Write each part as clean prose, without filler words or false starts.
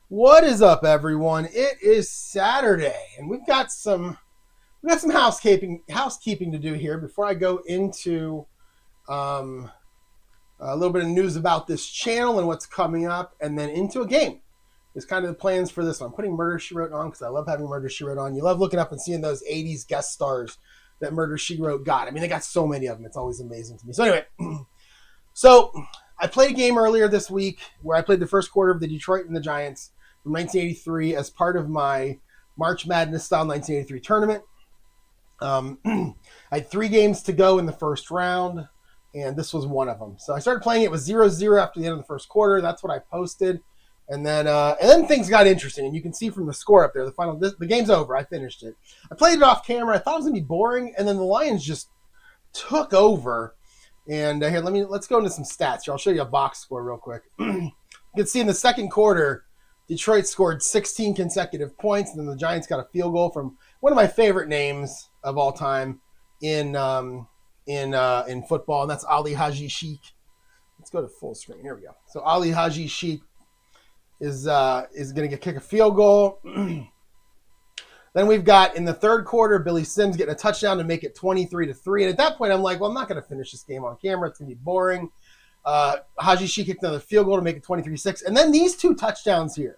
What is up, everyone? It is Saturday, and we've got some housekeeping to do here before I go into um, a little bit of news about this channel and what's coming up, and then into a game. Is kind of the plans for this one. I'm putting Murder She Wrote on because I love having Murder She Wrote on. You love looking up and seeing those '80s guest stars that Murder She Wrote got. I mean, they got so many of them. It's always amazing to me. So anyway, so I played a game earlier this week where I played the first quarter of the Detroit and the Giants from 1983 as part of my March Madness style 1983 tournament. I had 3 games to go in the first round, and this was one of them. So I started playing it with 0-0 after the end of the first quarter. That's what I posted. And then things got interesting, and you can see from the score up there, the game's over. I finished it. I played it off camera. I thought it was gonna be boring, and then the Lions just took over. And here, let's go into some stats here. I'll show you a box score real quick. You can see in the second quarter, Detroit scored 16 consecutive points, and then the Giants got a field goal from one of my favorite names of all time in football, and that's Ali Haji Sheik. Let's go to full screen. Here we go. So Ali Haji Sheik is going to kick a field goal. Then we've got in the third quarter, Billy Sims getting a touchdown to make it 23-3. And at that point, I'm like, well, I'm not going to finish this game on camera. It's going to be boring. Haji Sheik kicked another field goal to make it 23-6. And then these 2 touchdowns here.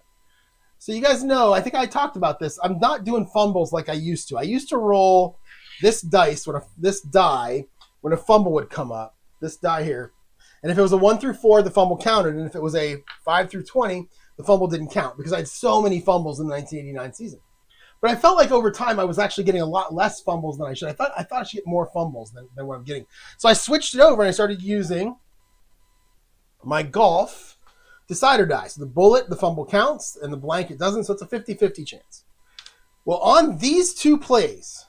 So you guys know, I think I talked about this. I'm not doing fumbles like I used to. I used to roll this die when a fumble would come up. This die here. And if it was a 1 through 4, the fumble counted. And if it was a 5 through 20, the fumble didn't count because I had so many fumbles in the 1989 season. But I felt like over time I was actually getting a lot less fumbles than I should. I thought I should get more fumbles than what I'm getting. So I switched it over and I started using my golf decider die. So the bullet, the fumble counts, and the blanket doesn't. So it's a 50-50 chance. Well, on these two plays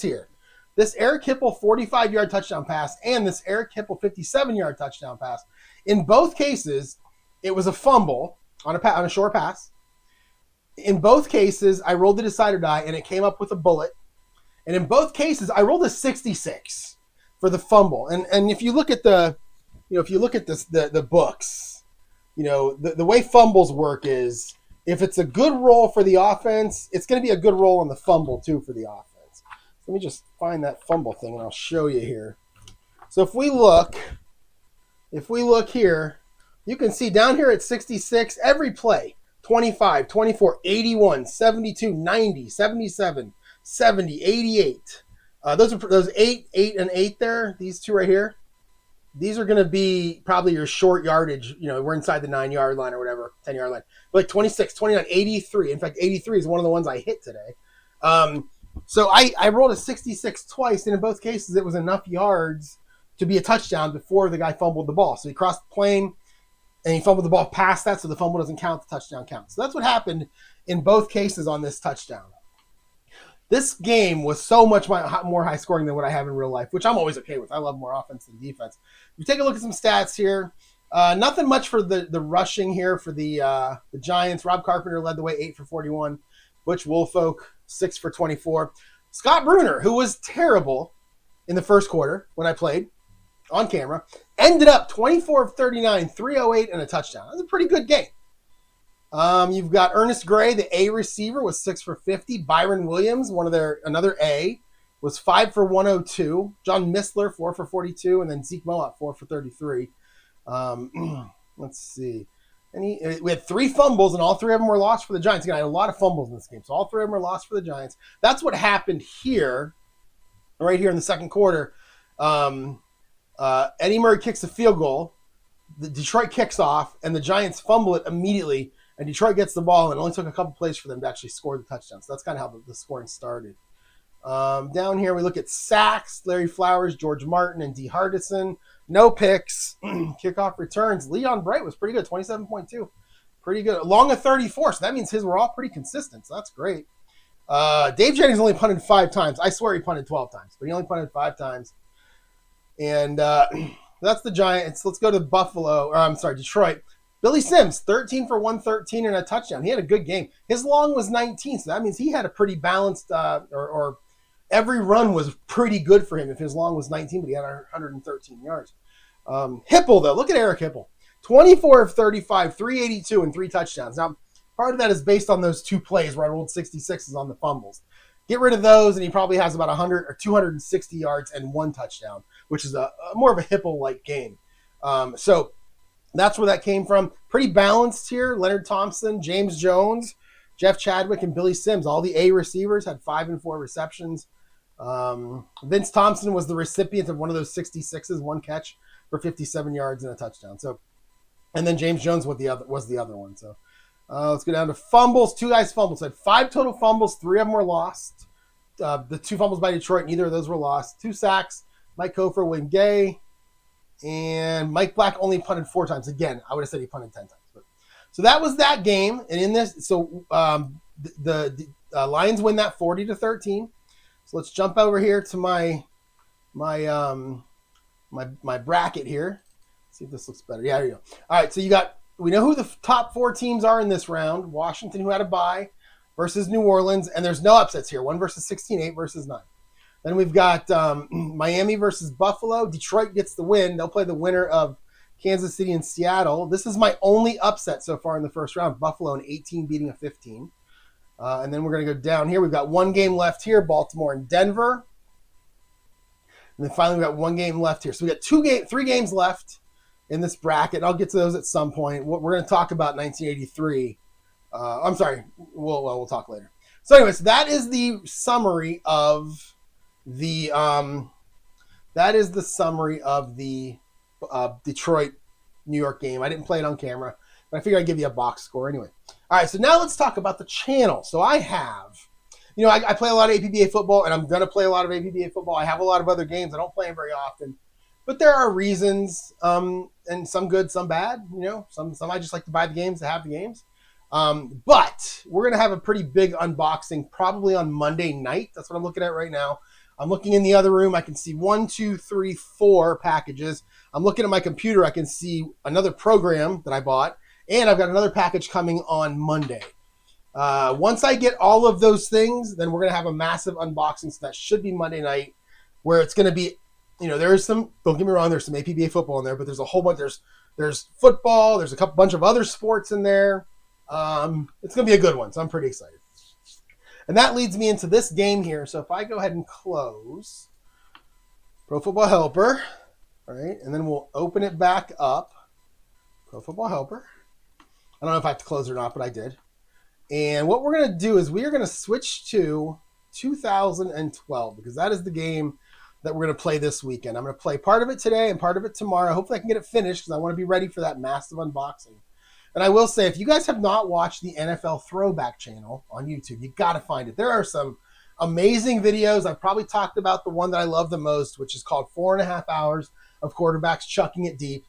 here, this Eric Hipple 45-yard touchdown pass and this Eric Hipple 57-yard touchdown pass, in both cases, it was a fumble on a short pass. In both cases, I rolled the decider die and it came up with a bullet. And in both cases, I rolled a 66 for the fumble. And if you look at the books, the way fumbles work is if it's a good roll for the offense, it's going to be a good roll on the fumble too for the offense. Let me just find that fumble thing and I'll show you here. So if we look here, you can see down here at 66, every play, 25, 24, 81, 72, 90, 77, 70, 88. Those 8, and 8 there, these 2 right here. These are going to be probably your short yardage. We're inside the 9-yard line or whatever, 10-yard line. But like 26, 29, 83. In fact, 83 is one of the ones I hit today. So I rolled a 66 twice, and in both cases, it was enough yards to be a touchdown before the guy fumbled the ball. So he crossed the plane, and he fumbled the ball past that, so the fumble doesn't count, the touchdown counts. So that's what happened in both cases on this touchdown. This game was so much more high scoring than what I have in real life, which I'm always okay with. I love more offense than defense. If you take a look at some stats here, nothing much for the rushing here for the Giants. Rob Carpenter led the way, 8 for 41. Butch Woolfolk, 6 for 24. Scott Bruner, who was terrible in the first quarter when I played on camera, ended up 24 of 39, 308, and a touchdown. That's a pretty good game. You've got Ernest Gray, the A receiver, was 6 for 50. Byron Williams, another A, was 5 for 102. John Missler, 4 for 42, and then Zeke Moat, 4 for 33. Let's see. We had 3 fumbles, and all 3 of them were lost for the Giants. Again, I had a lot of fumbles in this game, so all 3 of them were lost for the Giants. That's what happened here, right here in the second quarter. Eddie Murray kicks a field goal. The Detroit kicks off, and the Giants fumble it immediately, and Detroit gets the ball, and it only took a couple plays for them to actually score the touchdown. So that's kind of how the scoring started. Down here, we look at sacks. Larry Flowers, George Martin, and D. Hardison. No picks. Kickoff returns. Leon Bright was pretty good, 27.2. Pretty good. Along of 34, so that means his were all pretty consistent, so that's great. Dave Jennings only punted 5 times. I swear he punted 12 times, but he only punted 5 times. And that's the Giants. Let's go to Detroit. Billy Sims, 13 for 113 and a touchdown. He had a good game. His long was 19, so that means he had a pretty balanced, or every run was pretty good for him if his long was 19, but he had 113 yards. Hipple, though, look at Eric Hipple. 24 of 35, 382, and 3 touchdowns. Now, part of that is based on those 2 plays where I rolled 66s on the fumbles. Get rid of those, and he probably has about 100 or 260 yards and 1 touchdown, which is a more of a Hippo-like game. So that's where that came from. Pretty balanced here. Leonard Thompson, James Jones, Jeff Chadwick, and Billy Sims. All the A receivers had 5 and 4 receptions. Vince Thompson was the recipient of one of those 66s, 1 catch for 57 yards and a touchdown. So, and then James Jones was the other one. So let's go down to fumbles. 2 guys fumbled. So had 5 total fumbles. 3 of them were lost. The 2 fumbles by Detroit, neither of those were lost. 2 sacks. Mike Kofor, Wayne Gay, and Mike Black only punted 4 times. Again, I would have said he punted 10 times. But, so that was that game. And in this, so the Lions win that 40-13. So let's jump over here to my bracket here. See if this looks better. Yeah, there you go. All right, so we know who the top 4 teams are in this round. Washington, who had a bye, versus New Orleans, and there's no upsets here. 1 versus 16, 8 versus 9. Then we've got Miami versus Buffalo. Detroit gets the win. They'll play the winner of Kansas City and Seattle. This is my only upset so far in the first round. Buffalo an 18 beating a 15. And then we're going to go down here. We've got 1 game left here, Baltimore and Denver. And then finally, we've got 1 game left here. So we got 3 games left in this bracket. I'll get to those at some point. We're going to talk about 1983. I'm sorry. We'll talk later. So anyways, that is the summary of the Detroit New York game. I didn't play it on camera, but I figured I'd give you a box score anyway. All right, so now let's talk about the channel. So I have, I play a lot of APBA football, and I'm going to play a lot of APBA football. I have a lot of other games. I don't play them very often, but there are reasons, and some good, some bad. Some I just like to buy the games to have the games. But we're going to have a pretty big unboxing probably on Monday night. That's what I'm looking at right now. I'm looking in the other room. I can see 1, 2, 3, 4 packages. I'm looking at my computer. I can see another program that I bought, and I've got another package coming on Monday. Once I get all of those things, then we're going to have a massive unboxing. So that should be Monday night, where it's going to be, there is some, don't get me wrong, there's some APBA football in there, but there's a whole bunch, there's football, there's a bunch of other sports in there. It's going to be a good one, so I'm pretty excited. And that leads me into this game here. So if I go ahead and close Pro Football Helper, all right, and then we'll open it back up. Pro Football Helper. I don't know if I have to close it or not, but I did. And what we're going to do is we are going to switch to 2012, because that is the game that we're going to play this weekend. I'm going to play part of it today and part of it tomorrow. Hopefully I can get it finished, because I want to be ready for that massive unboxing. And I will say, if you guys have not watched the NFL Throwback channel on YouTube, you got to find it. There are some amazing videos. I've probably talked about the one that I love the most, which is called 4.5 Hours of Quarterbacks Chucking It Deep.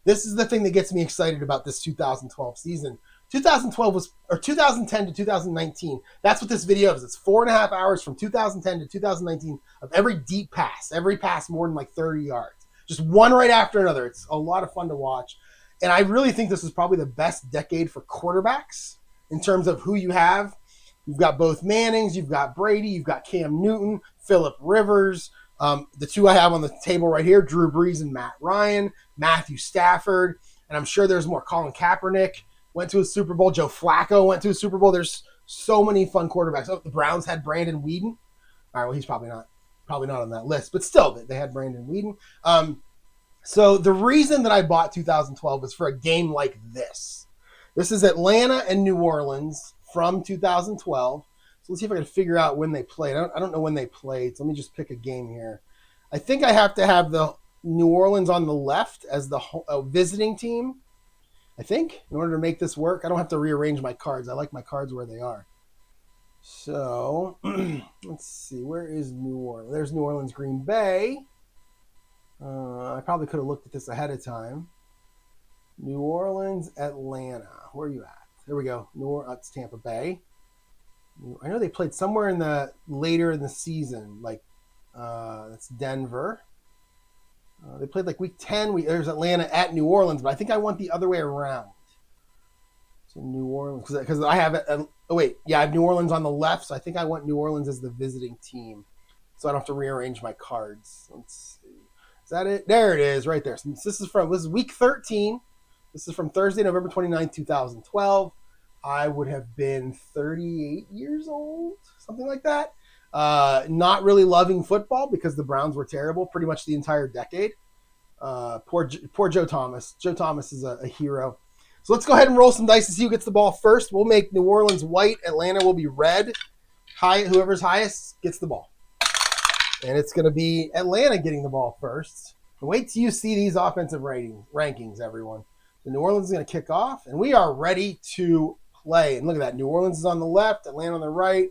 This is the thing that gets me excited about this 2012 season. 2010 to 2019. That's what this video is. It's 4.5 hours from 2010 to 2019 of every deep pass, every pass more than like 30 yards. Just one right after another. It's a lot of fun to watch. And I really think this is probably the best decade for quarterbacks in terms of who you have. You've got both Mannings, you've got Brady, you've got Cam Newton, Phillip Rivers. The 2 I have on the table right here, Drew Brees and Matt Ryan, Matthew Stafford, and I'm sure there's more. Colin Kaepernick went to a Super Bowl. Joe Flacco went to a Super Bowl. There's so many fun quarterbacks. Oh, the Browns had Brandon Weeden. All right, well, he's probably not on that list, but still, they had Brandon Weeden. So the reason that I bought 2012 is for a game like this. This is Atlanta and New Orleans from 2012. So let's see if I can figure out when they played. I don't know when they played, so let me just pick a game here. I think I have to have the New Orleans on the left as the visiting team, I think, in order to make this work. I don't have to rearrange my cards. I like my cards where they are. So let's see. Where is New Orleans? There's New Orleans, Green Bay. I probably could have looked at this ahead of time. New Orleans, Atlanta. Where are you at? There we go. That's Tampa Bay. I know they played somewhere later in the season, like that's Denver. They played like week 10. There's Atlanta at New Orleans, but I think I want the other way around. So New Orleans, because I have it. I have New Orleans on the left, so I think I want New Orleans as the visiting team, so I don't have to rearrange my cards. Let's see. Is that it? There it is, right there. So this is week 13 This is from Thursday, November 29th, 2012. I would have been 38 years old, something like that. Not really loving football because the Browns were terrible pretty much the entire decade. Poor Joe Thomas. Joe Thomas is a hero. So let's go ahead and roll some dice to see who gets the ball first. We'll make New Orleans white. Atlanta will be red. Whoever's highest gets the ball. And it's going to be Atlanta getting the ball first. And wait till you see these offensive rankings, everyone. The New Orleans is going to kick off, and we are ready to play. And look at that. New Orleans is on the left, Atlanta on the right.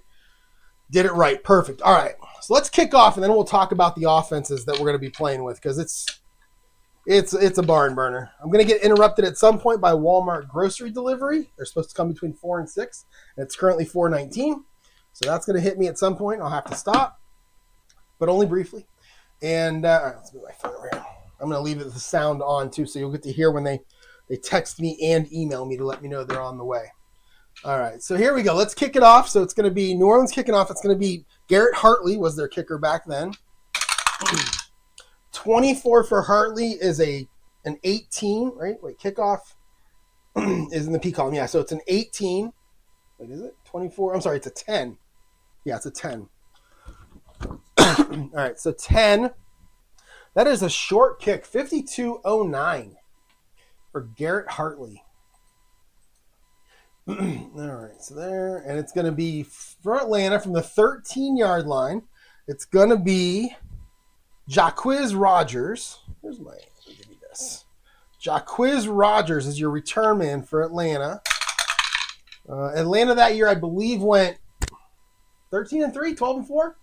Did it right. Perfect. All right. So let's kick off, and then we'll talk about the offenses that we're going to be playing with because it's a barn burner. I'm going to get interrupted at some point by Walmart grocery delivery. They're supposed to come between 4 and 6, and it's currently 4:19. So that's going to hit me at some point. I'll have to stop, but only briefly. And all right, let's move my phone over here. I'm going to leave the sound on too, so you'll get to hear when they text me and email me to let me know they're on the way. All right, so here we go. Let's kick it off. So it's going to be New Orleans kicking off. It's going to be Garrett Hartley was their kicker back then. 24 for Hartley is an 18, right? Wait, kickoff is in the P column. Yeah, so it's an 18. Wait, is it? 24? I'm sorry, it's a 10. Yeah, it's a 10. All right, so 10. That is a short kick, 52.09 for Garrett Hartley. All right, so there. And it's going to be for Atlanta from the 13-yard line. It's going to be Jacquizz Rodgers. Let me give you this. Jacquizz Rodgers is your return man for Atlanta. Atlanta that year, I believe, went 13-3, 12-4.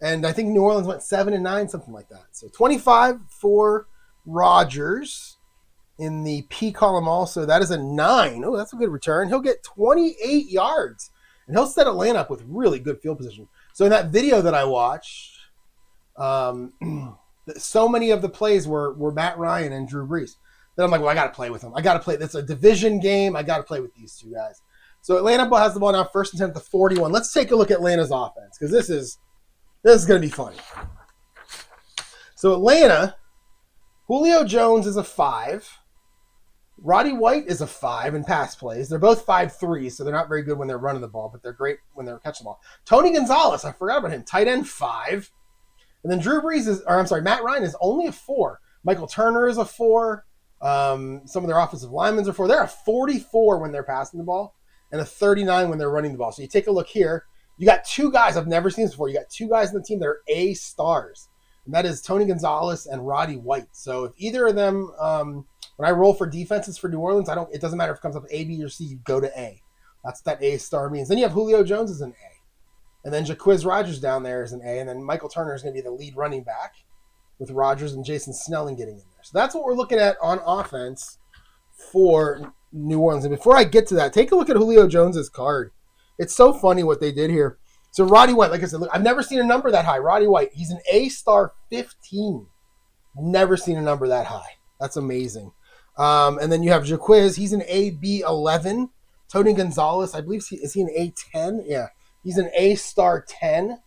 And I think New Orleans went 7-9, something like that. So 25 for Rodgers in the P column also. That is a 9. Oh, that's a good return. He'll get 28 yards. And he'll set Atlanta up with really good field position. So in that video that I watched, so many of the plays were Matt Ryan and Drew Brees. Then I'm like, well, I got to play with them. I got to play. That's a division game. I got to play with these two guys. So Atlanta has the ball now, first and 10 at the 41. Let's take a look at Atlanta's offense because this is going to be funny. So Atlanta, Julio Jones is a 5. Roddy White is a 5 in pass plays. They're both 5'3", so they're not very good when they're running the ball, but they're great when they're catching the ball. Tony Gonzalez, I forgot about him, tight end 5. And then Matt Ryan is only a 4. Michael Turner is a 4. Some of their offensive linemen are 4. They're a 44 when they're passing the ball and a 39 when they're running the ball. So you take a look here. You got two guys I've never seen this before. You got two guys in the team that are A stars, and that is Tony Gonzalez and Roddy White. So if either of them, when I roll for defenses for New Orleans, it doesn't matter if it comes up A, B, or C. You go to A. That's what that A star means. Then you have Julio Jones as an A, and then Jacquizz Rodgers down there is an A, and then Michael Turner is going to be the lead running back with Rodgers and Jason Snelling getting in there. So that's what we're looking at on offense for New Orleans. And before I get to that, take a look at Julio Jones's card. It's so funny what they did here. So Roddy White, like I said, look, I've never seen a number that high. Roddy White, he's an A star 15. Never seen a number that high. That's amazing. And then you have Jacquizz. He's an AB 11. Tony Gonzalez, I believe, is he an A10? Yeah, he's an A star 10.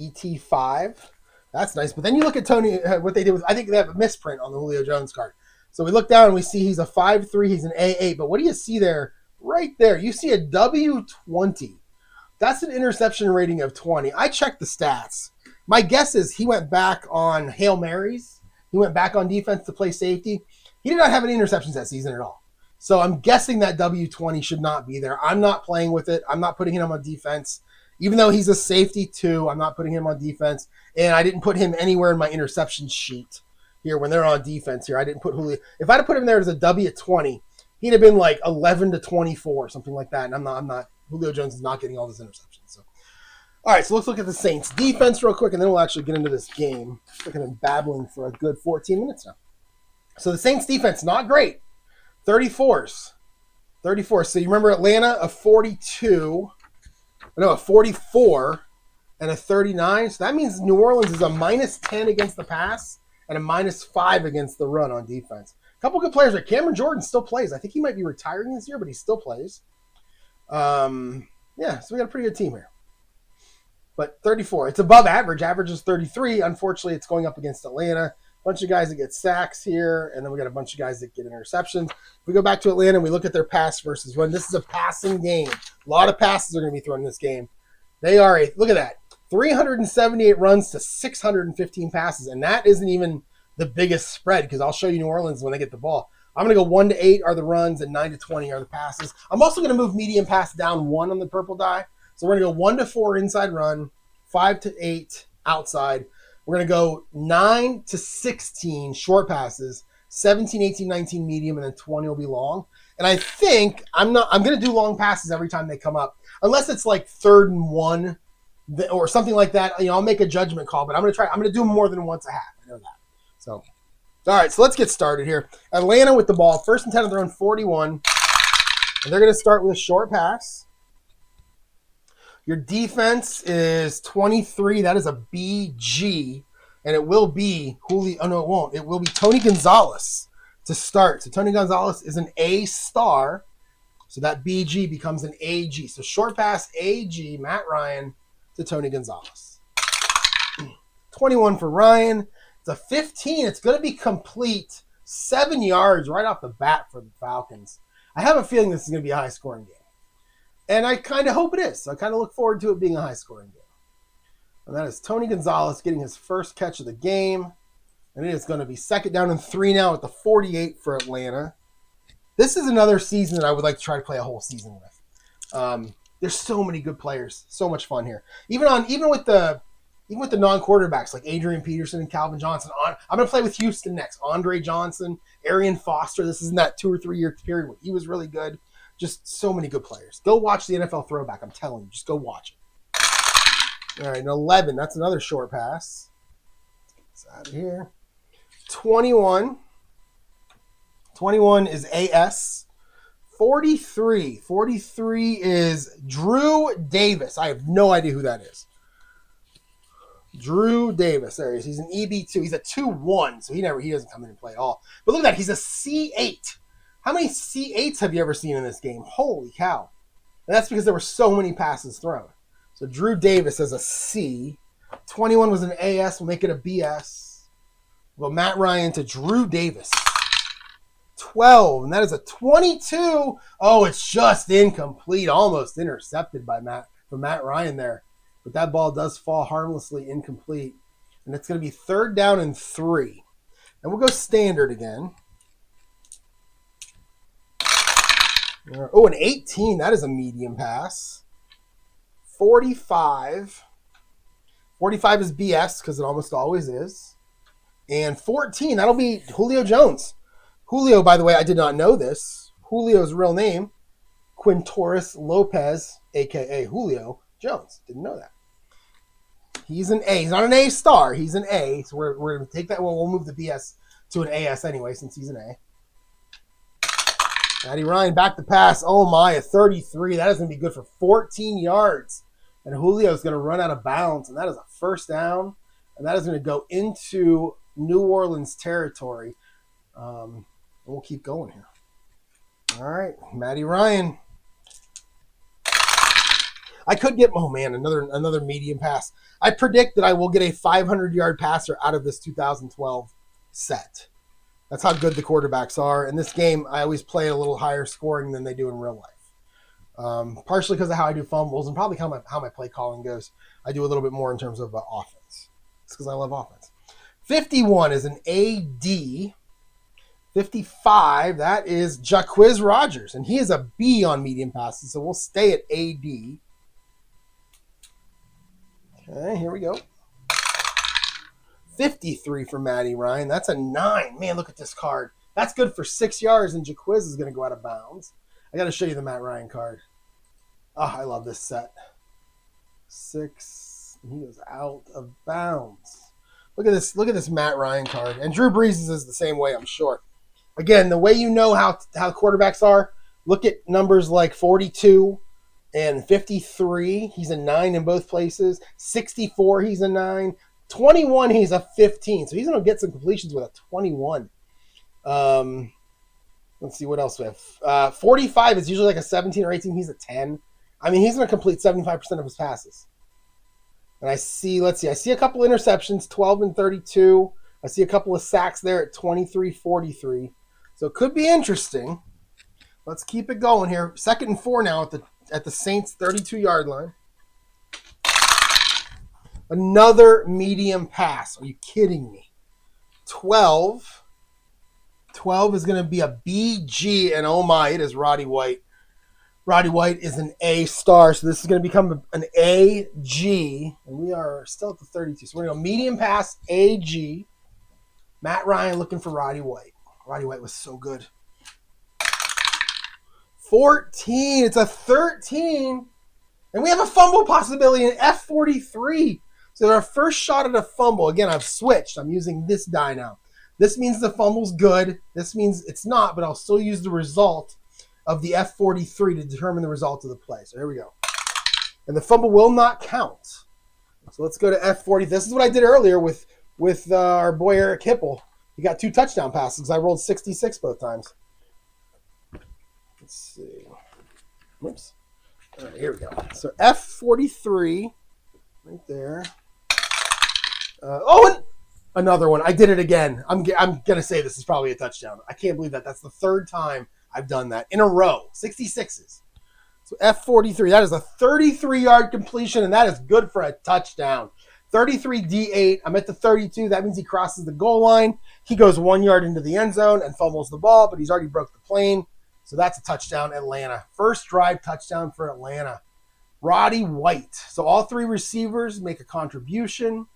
ET 5. That's nice. But then you look at Tony. What they did was, I think they have a misprint on the Julio Jones card. So we look down and we see he's a 5'3". He's an A8. But what do you see there? Right there, you see a W20. That's an interception rating of 20. I checked the stats. My guess is he went back on Hail Marys. He went back on defense to play safety. He did not have any interceptions that season at all. So I'm guessing that W20 should not be there. I'm not playing with it. I'm not putting him on defense. Even though he's a safety too, I'm not putting him on defense. And I didn't put him anywhere in my interception sheet here when they're on defense here. I didn't put Julio. If I'd have put him there as a W20, he'd have been like 11-24, something like that. And I'm not. Julio Jones is not getting all those interceptions. So, all right. So let's look at the Saints defense real quick, and then we'll actually get into this game. I've been babbling for a good 14 minutes now. So the Saints defense not great. 34s. So you remember Atlanta a 42, a 44, and a 39. So that means New Orleans is a -10 against the pass and a -5 against the run on defense. Couple good players there. Cameron Jordan still plays. I think he might be retiring this year, but he still plays. So we got a pretty good team here. But 34, it's above average. Average is 33. Unfortunately, it's going up against Atlanta. bunch of guys that get sacks here, and then we got a bunch of guys that get interceptions. If we go back to Atlanta and we look at their pass versus run, this is a passing game. A lot of passes are going to be thrown in this game. They are look at that, 378 runs to 615 passes, and that isn't even the biggest spread because I'll show you New Orleans when they get the ball. I'm going to go 1 to 8 are the runs and 9 to 20 are the passes. I'm also going to move medium pass down 1 on the purple die. So we're going to go 1 to 4 inside run, 5 to 8 outside. We're going to go 9 to 16 short passes, 17, 18, 19 medium, and then 20 will be long. And I think I'm going to do long passes every time they come up, unless it's like 3rd and 1 or something like that. I'll make a judgment call, but I'm going to do them more than once a half. I know that. So, all right, so let's get started here. Atlanta with the ball, 1st and 10 of their own 41. And they're going to start with a short pass. Your defense is 23. That is a BG. And it will be Julio. Oh, no, it won't. It will be Tony Gonzalez to start. So Tony Gonzalez is an A star. So that BG becomes an AG. So short pass, AG, Matt Ryan to Tony Gonzalez. 21 for Ryan. It's a 15. It's going to be complete. 7 yards right off the bat for the Falcons. I have a feeling this is going to be a high-scoring game. And I kind of hope it is. So I kind of look forward to it being a high-scoring game. And that is Tony Gonzalez getting his first catch of the game. And it is going to be 2nd down and 3 now at the 48 for Atlanta. This is another season that I would like to try to play a whole season with. There's so many good players. So much fun here. Even with the non-quarterbacks like Adrian Peterson and Calvin Johnson. I'm going to play with Houston next. Andre Johnson, Arian Foster. This is in that 2 or 3 year period where he was really good. Just so many good players. Go watch the NFL Throwback. I'm telling you. Just go watch it. All right, and 11. That's another short pass. It's out of here. 21. 21 is AS. 43. 43 is Drew Davis. I have no idea who that is. Drew Davis. There he is. He's an EB2. He's a 2-1, so he doesn't come in and play at all. But look at that. He's a C8. How many C8s have you ever seen in this game? Holy cow. And that's because there were so many passes thrown. So Drew Davis as a C. 21 was an AS. We'll make it a BS. We'll go Matt Ryan to Drew Davis. 12, and that is a 22. Oh, it's just incomplete. Almost intercepted by Matt Ryan there. But that ball does fall harmlessly incomplete. And it's going to be 3rd down and 3. And we'll go standard again. Oh, an 18. That is a medium pass. 45. 45 is BS because it almost always is. And 14, that'll be Julio Jones. Julio, by the way, I did not know this. Julio's real name, Quintoris Lopez, a.k.a. Julio Jones. Didn't know that. He's an A. He's not an A star. He's an A. So we're going to take that. Well, we'll move the BS to an AS anyway since he's an A. Matty Ryan back to pass. Oh, my, a 33. That is going to be good for 14 yards. And Julio's going to run out of bounds, and that is a 1st down. And that is going to go into New Orleans territory. We'll keep going here. All right, Matty Ryan. I could get, oh man, another medium pass. I predict that I will get a 500-yard passer out of this 2012 set. That's how good the quarterbacks are. In this game, I always play a little higher scoring than they do in real life. Partially because of how I do fumbles and probably how my play calling goes. I do a little bit more in terms of offense. It's because I love offense. 51 is an AD. 55, that is Jacquizz Rodgers, and he is a B on medium passes, so we'll stay at AD. Okay, here we go. 53 for Matty Ryan. That's a 9. Man, look at this card. That's good for 6 yards, and Jacquizz is going to go out of bounds. I got to show you the Matt Ryan card. Oh, I love this set. 6. He goes out of bounds. Look at this Matt Ryan card. And Drew Brees is the same way, I'm sure. Again, the way you know how quarterbacks are, look at numbers like 42 and 53. He's a 9 in both places. 64, he's a 9. 21, he's a 15. So he's going to get some completions with a 21. Let's see what else we have. 45 is usually like a 17 or 18. He's a 10. I mean, he's going to complete 75% of his passes. And I see a couple interceptions, 12 and 32. I see a couple of sacks there at 23-43. So it could be interesting. Let's keep it going here. 2nd and 4 now at the Saints 32-yard line. Another medium pass. Are you kidding me? 12. 12 is going to be a BG, and oh my, it is Roddy White. Roddy White is an A star, so this is going to become an AG, and we are still at the 32. So we're going to go medium pass, AG. Matt Ryan looking for Roddy White. Roddy White was so good. 14. It's a 13. And we have a fumble possibility in F43. So our first shot at a fumble. Again, I've switched. I'm using this die now. This means the fumble's good. This means it's not, but I'll still use the result of the F43 to determine the result of the play. So here we go. And the fumble will not count. So let's go to F40. This is what I did earlier with our boy Eric Hipple. He got 2 touchdown passes. I rolled 66 both times. Let's see. Whoops. All right, here we go. So F43 right there. And another one. I did it again. I'm going to say this is probably a touchdown. I can't believe that. That's the 3rd time I've done that in a row. 66s. So F43. That is a 33-yard completion, and that is good for a touchdown. 33 D8. I'm at the 32. That means he crosses the goal line. He goes 1 yard into the end zone and fumbles the ball, but he's already broke the plane. So that's a touchdown, Atlanta. First drive touchdown for Atlanta. Roddy White. So all 3 receivers make a contribution.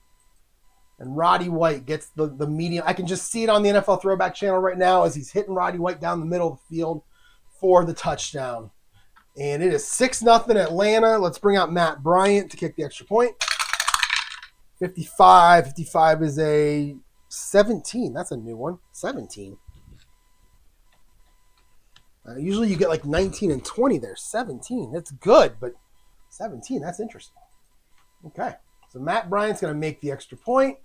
And Roddy White gets the medium. I can just see it on the NFL Throwback channel right now as he's hitting Roddy White down the middle of the field for the touchdown. And it is 6-0 Atlanta. Let's bring out Matt Bryant to kick the extra point. 55. 55 is a 17. That's a new one. 17. Usually you get like 19 and 20 there. 17. That's good, but 17, that's interesting. Okay. So Matt Bryant's going to make the extra point.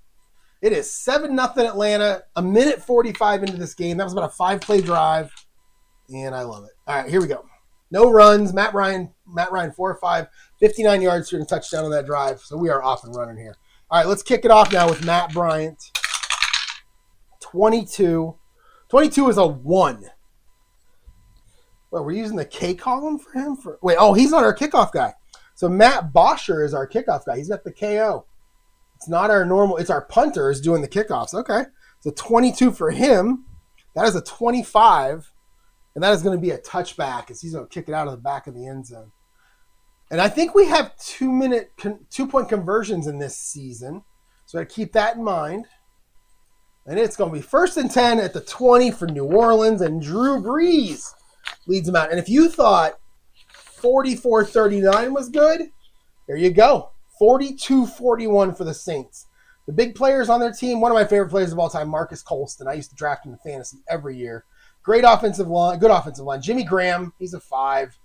It is 7-0 Atlanta. 1:45 into this game. That was about a 5-play drive, and I love it. All right, here we go. No runs. Matt Ryan 4 or 5, 59 yards for a touchdown on that drive. So we are off and running here. All right, let's kick it off now with Matt Bryant. 22. 22 is a 1. Well, we're using the K column for him? He's not our kickoff guy. So Matt Bosher is our kickoff guy. He's got the KO. It's not our normal. It's our punter is doing the kickoffs. Okay. So 22 for him. That is a 25. And that is going to be a touchback as he's going to kick it out of the back of the end zone. And I think we have 2-point conversions in this season. So I keep that in mind. And it's going to be 1st and 10 at the 20 for New Orleans. And Drew Brees leads them out. And if you thought 44-39 was good, there you go. 42-41 for the Saints. The big players on their team, one of my favorite players of all time, Marcus Colston. I used to draft him in fantasy every year. Great offensive line, good offensive line. Jimmy Graham, he's a 5.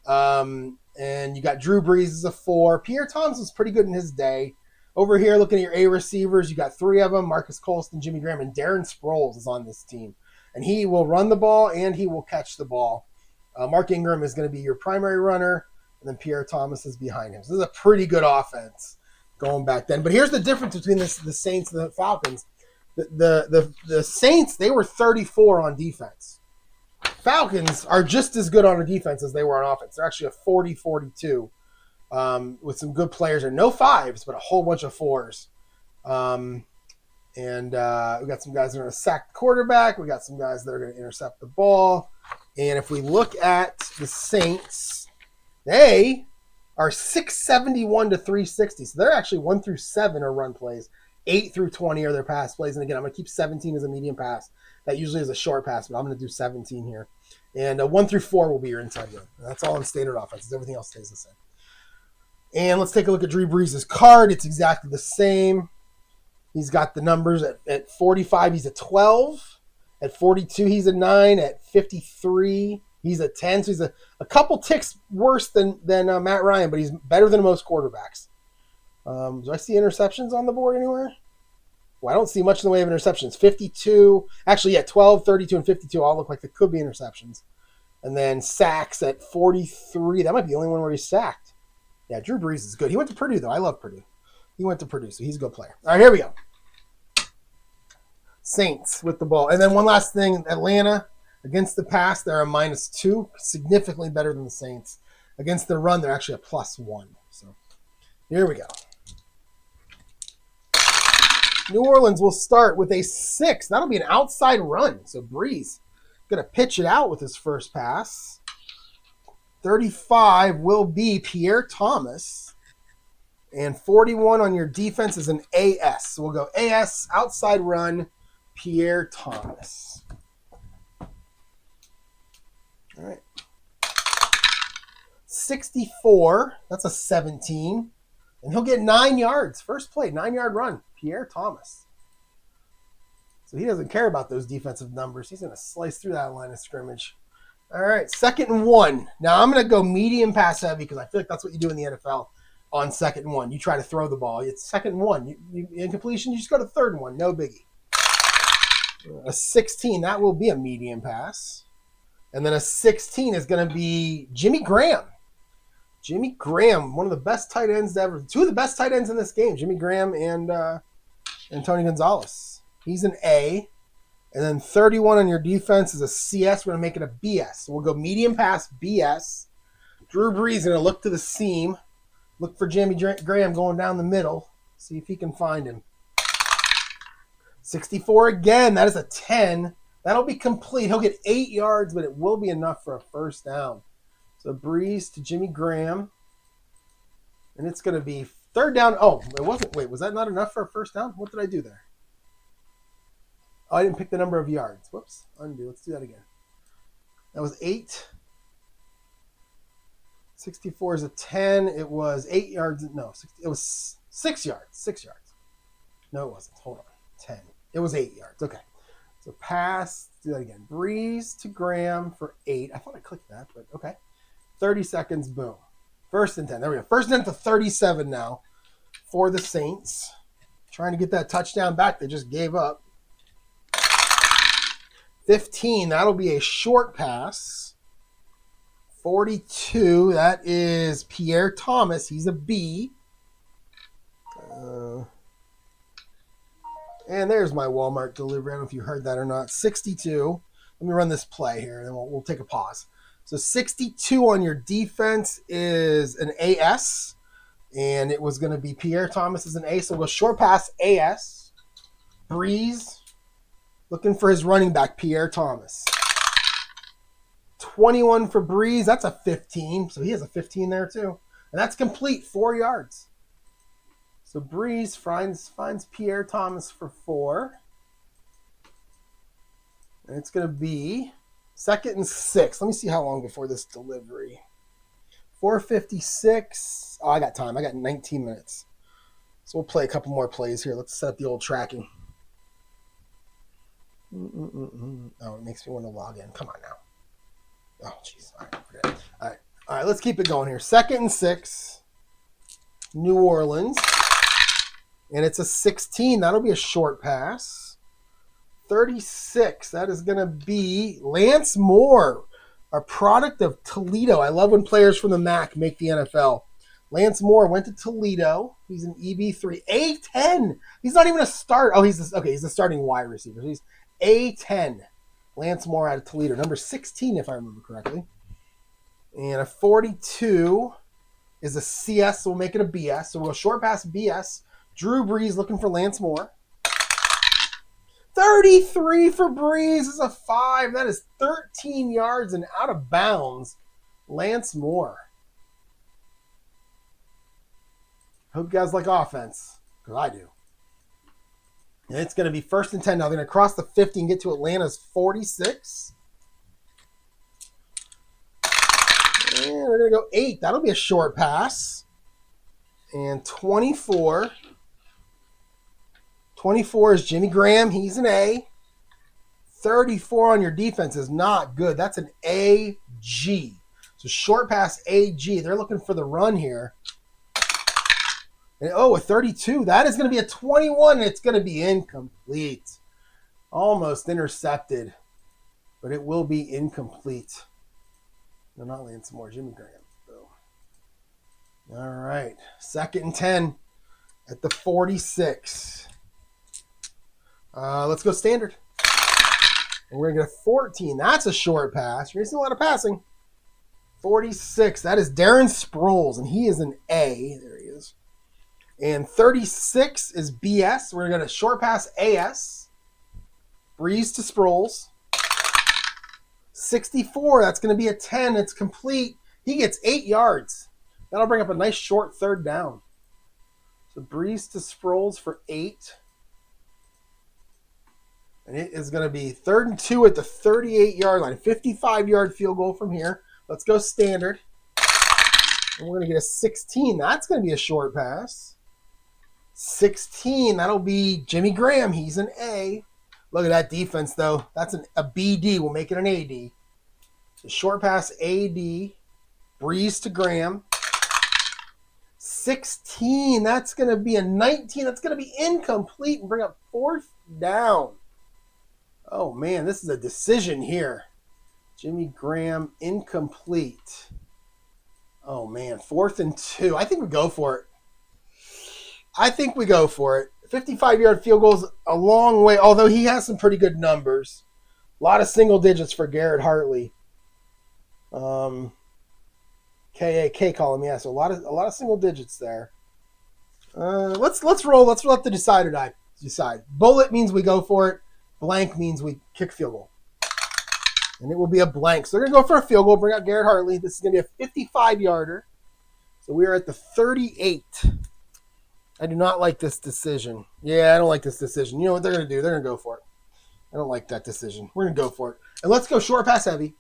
And you got Drew Brees as a 4. Pierre Thomas was pretty good in his day. Over here, looking at your A receivers, you got 3 of them, Marcus Colston, Jimmy Graham, and Darren Sproles is on this team. And he will run the ball and he will catch the ball. Mark Ingram is going to be your primary runner, and then Pierre Thomas is behind him. So this is a pretty good offense going back then. But here's the difference between the Saints and the Falcons. The Saints, they were 34 on defense. Falcons are just as good on defense as they were on offense. They're actually a 40-42 with some good players. There no 5s, but a whole bunch of 4s. And we got some guys that are going to sack the quarterback. We got some guys that are going to intercept the ball. And if we look at the Saints, they are 671 to 360. So they're actually 1 through 7 are run plays. 8 through 20 are their pass plays. And again, I'm going to keep 17 as a medium pass. That usually is a short pass, but I'm going to do 17 here. And 1 through 4 will be your inside run. And that's all in standard offenses. Everything else stays the same. And let's take a look at Drew Brees' card. It's exactly the same. He's got the numbers at 45. He's a 12. At 42, he's a 9. At 53, he's a 10. So he's a couple ticks worse than Matt Ryan, but he's better than most quarterbacks. Do I see interceptions on the board anywhere? Well, I don't see much in the way of interceptions. 52. Actually, yeah, 12, 32, and 52 all look like they could be interceptions. And then sacks at 43. That might be the only one where he's sacked. Yeah, Drew Brees is good. He went to Purdue, though. I love Purdue. He went to Purdue, so he's a good player. All right, here we go. Saints with the ball. And then one last thing, Atlanta against the pass, they're a -2, significantly better than the Saints. Against the run, they're actually a +1. So here we go. New Orleans will start with a 6. That'll be an outside run. So Brees going to pitch it out with his first pass. 35 will be Pierre Thomas. And 41 on your defense is an AS. So we'll go AS, outside run, Pierre Thomas. All right. 64, that's a 17. And he'll get 9 yards. First play, 9-yard run, Pierre Thomas. So he doesn't care about those defensive numbers. He's going to slice through that line of scrimmage. All right, 2nd and 1. Now I'm going to go medium pass heavy because I feel like that's what you do in the NFL on 2nd and 1. You try to throw the ball. It's 2nd and 1. You incompletion, you just go to 3rd and 1. No biggie. A 16, that will be a medium pass. And then a 16 is going to be Jimmy Graham. Jimmy Graham, one of the best tight ends ever. 2 of the best tight ends in this game, Jimmy Graham and Tony Gonzalez. He's an A. And then 31 on your defense is a CS. We're going to make it a BS. So we'll go medium pass, BS. Drew Brees going to look to the seam. Look for Jimmy Graham going down the middle. See if he can find him. 64 again. That is a 10. That'll be complete. He'll get 8 yards, but it will be enough for a first down. So Brees to Jimmy Graham. And it's going to be 3rd down. Oh, it wasn't. Wait, was that not enough for a first down? What did I do there? Oh, I didn't pick the number of yards. Whoops. Undo. Let's do that again. That was 8. 64 is a 10. It was 8 yards. No, it was 6 yards. 6 yards. No, it wasn't. Hold on. 10. It was 8 yards. Okay. So pass. Do that again. Brees to Graham for 8. I thought I clicked that, but okay. 30 seconds. Boom. 1st and 10. There we go. 1st and 10 to 37 now for the Saints. Trying to get that touchdown back. They just gave up. 15. That'll be a short pass. 42. That is Pierre Thomas. He's a B. And there's my Walmart delivery. I don't know if you heard that or not. 62. Let me run this play here, and then we'll take a pause. So 62 on your defense is an AS, and it was going to be Pierre Thomas as an A. So we'll go short pass, AS. Brees, looking for his running back, Pierre Thomas. 21 for Brees. That's a 15. So he has a 15 there too. And that's complete, 4 yards. So Brees finds Pierre Thomas for 4. And it's going to be 2nd and 6. Let me see how long before this delivery. 4:56. Oh, I got time. I got 19 minutes. So we'll play a couple more plays here. Let's set up the old tracking. Oh, it makes me want to log in. Come on now. Oh, jeez. All right, forget it. All right, let's keep it going here. 2nd and 6. New Orleans. And it's a 16. That'll be a short pass. 36. That is going to be Lance Moore, a product of Toledo. I love when players from the MAC make the NFL. Lance Moore went to Toledo. He's an EB3. A10. He's not even a start. Oh, he's the starting wide receiver. He's A10. Lance Moore out of Toledo. Number 16, if I remember correctly. And a 42 is a CS, so we'll make it a BS. So we'll go short pass BS. Drew Brees looking for Lance Moore. 33 for Brees is a 5. That is 13 yards and out of bounds. Lance Moore. Hope you guys like offense, because I do. And it's going to be 1st and 10 now. They're going to cross the 50 and get to Atlanta's 46. And they're going to go 8. That'll be a short pass. And 24. 24 is Jimmy Graham. He's an A. 34 on your defense is not good. That's an AG. So short pass AG. They're looking for the run here. And, a 32. That is going to be a 21, and it's going to be incomplete. Almost intercepted, but it will be incomplete. No, not Lance Moore. Jimmy Graham. All right. 2nd and 10 at the 46. Let's go standard. And we're going to get a 14. That's a short pass. You're going to see a lot of passing. 46. That is Darren Sproles, and he is an A. There he is. And 36 is BS. We're going to get a short pass AS. Brees to Sproles. 64. That's going to be a 10. It's complete. He gets 8 yards. That'll bring up a nice short third down. So Brees to Sproles for 8. And it is going to be 3rd and 2 at the 38-yard line. 55-yard field goal from here. Let's go standard. And we're going to get a 16. That's going to be a short pass. 16. That'll be Jimmy Graham. He's an A. Look at that defense, though. That's a BD. We'll make it an AD. So short pass AD. Brees to Graham. 16. That's going to be a 19. That's going to be incomplete and bring up 4th down. Oh, man, this is a decision here. Jimmy Graham, incomplete. Oh, man, 4th and 2. I think we go for it. 55-yard field goes a long way, although he has some pretty good numbers. A lot of single digits for Garrett Hartley. KAK column, yeah, so a lot of single digits there. Let's roll. Let's let the decider decide. Bullet means we go for it. Blank means we kick field goal. And it will be a blank. So they're going to go for a field goal, bring out Garrett Hartley. This is going to be a 55-yarder. So we are at the 38. I do not like this decision. Yeah, I don't like this decision. You know what they're going to do? They're going to go for it. I don't like that decision. We're going to go for it. And let's go short pass heavy.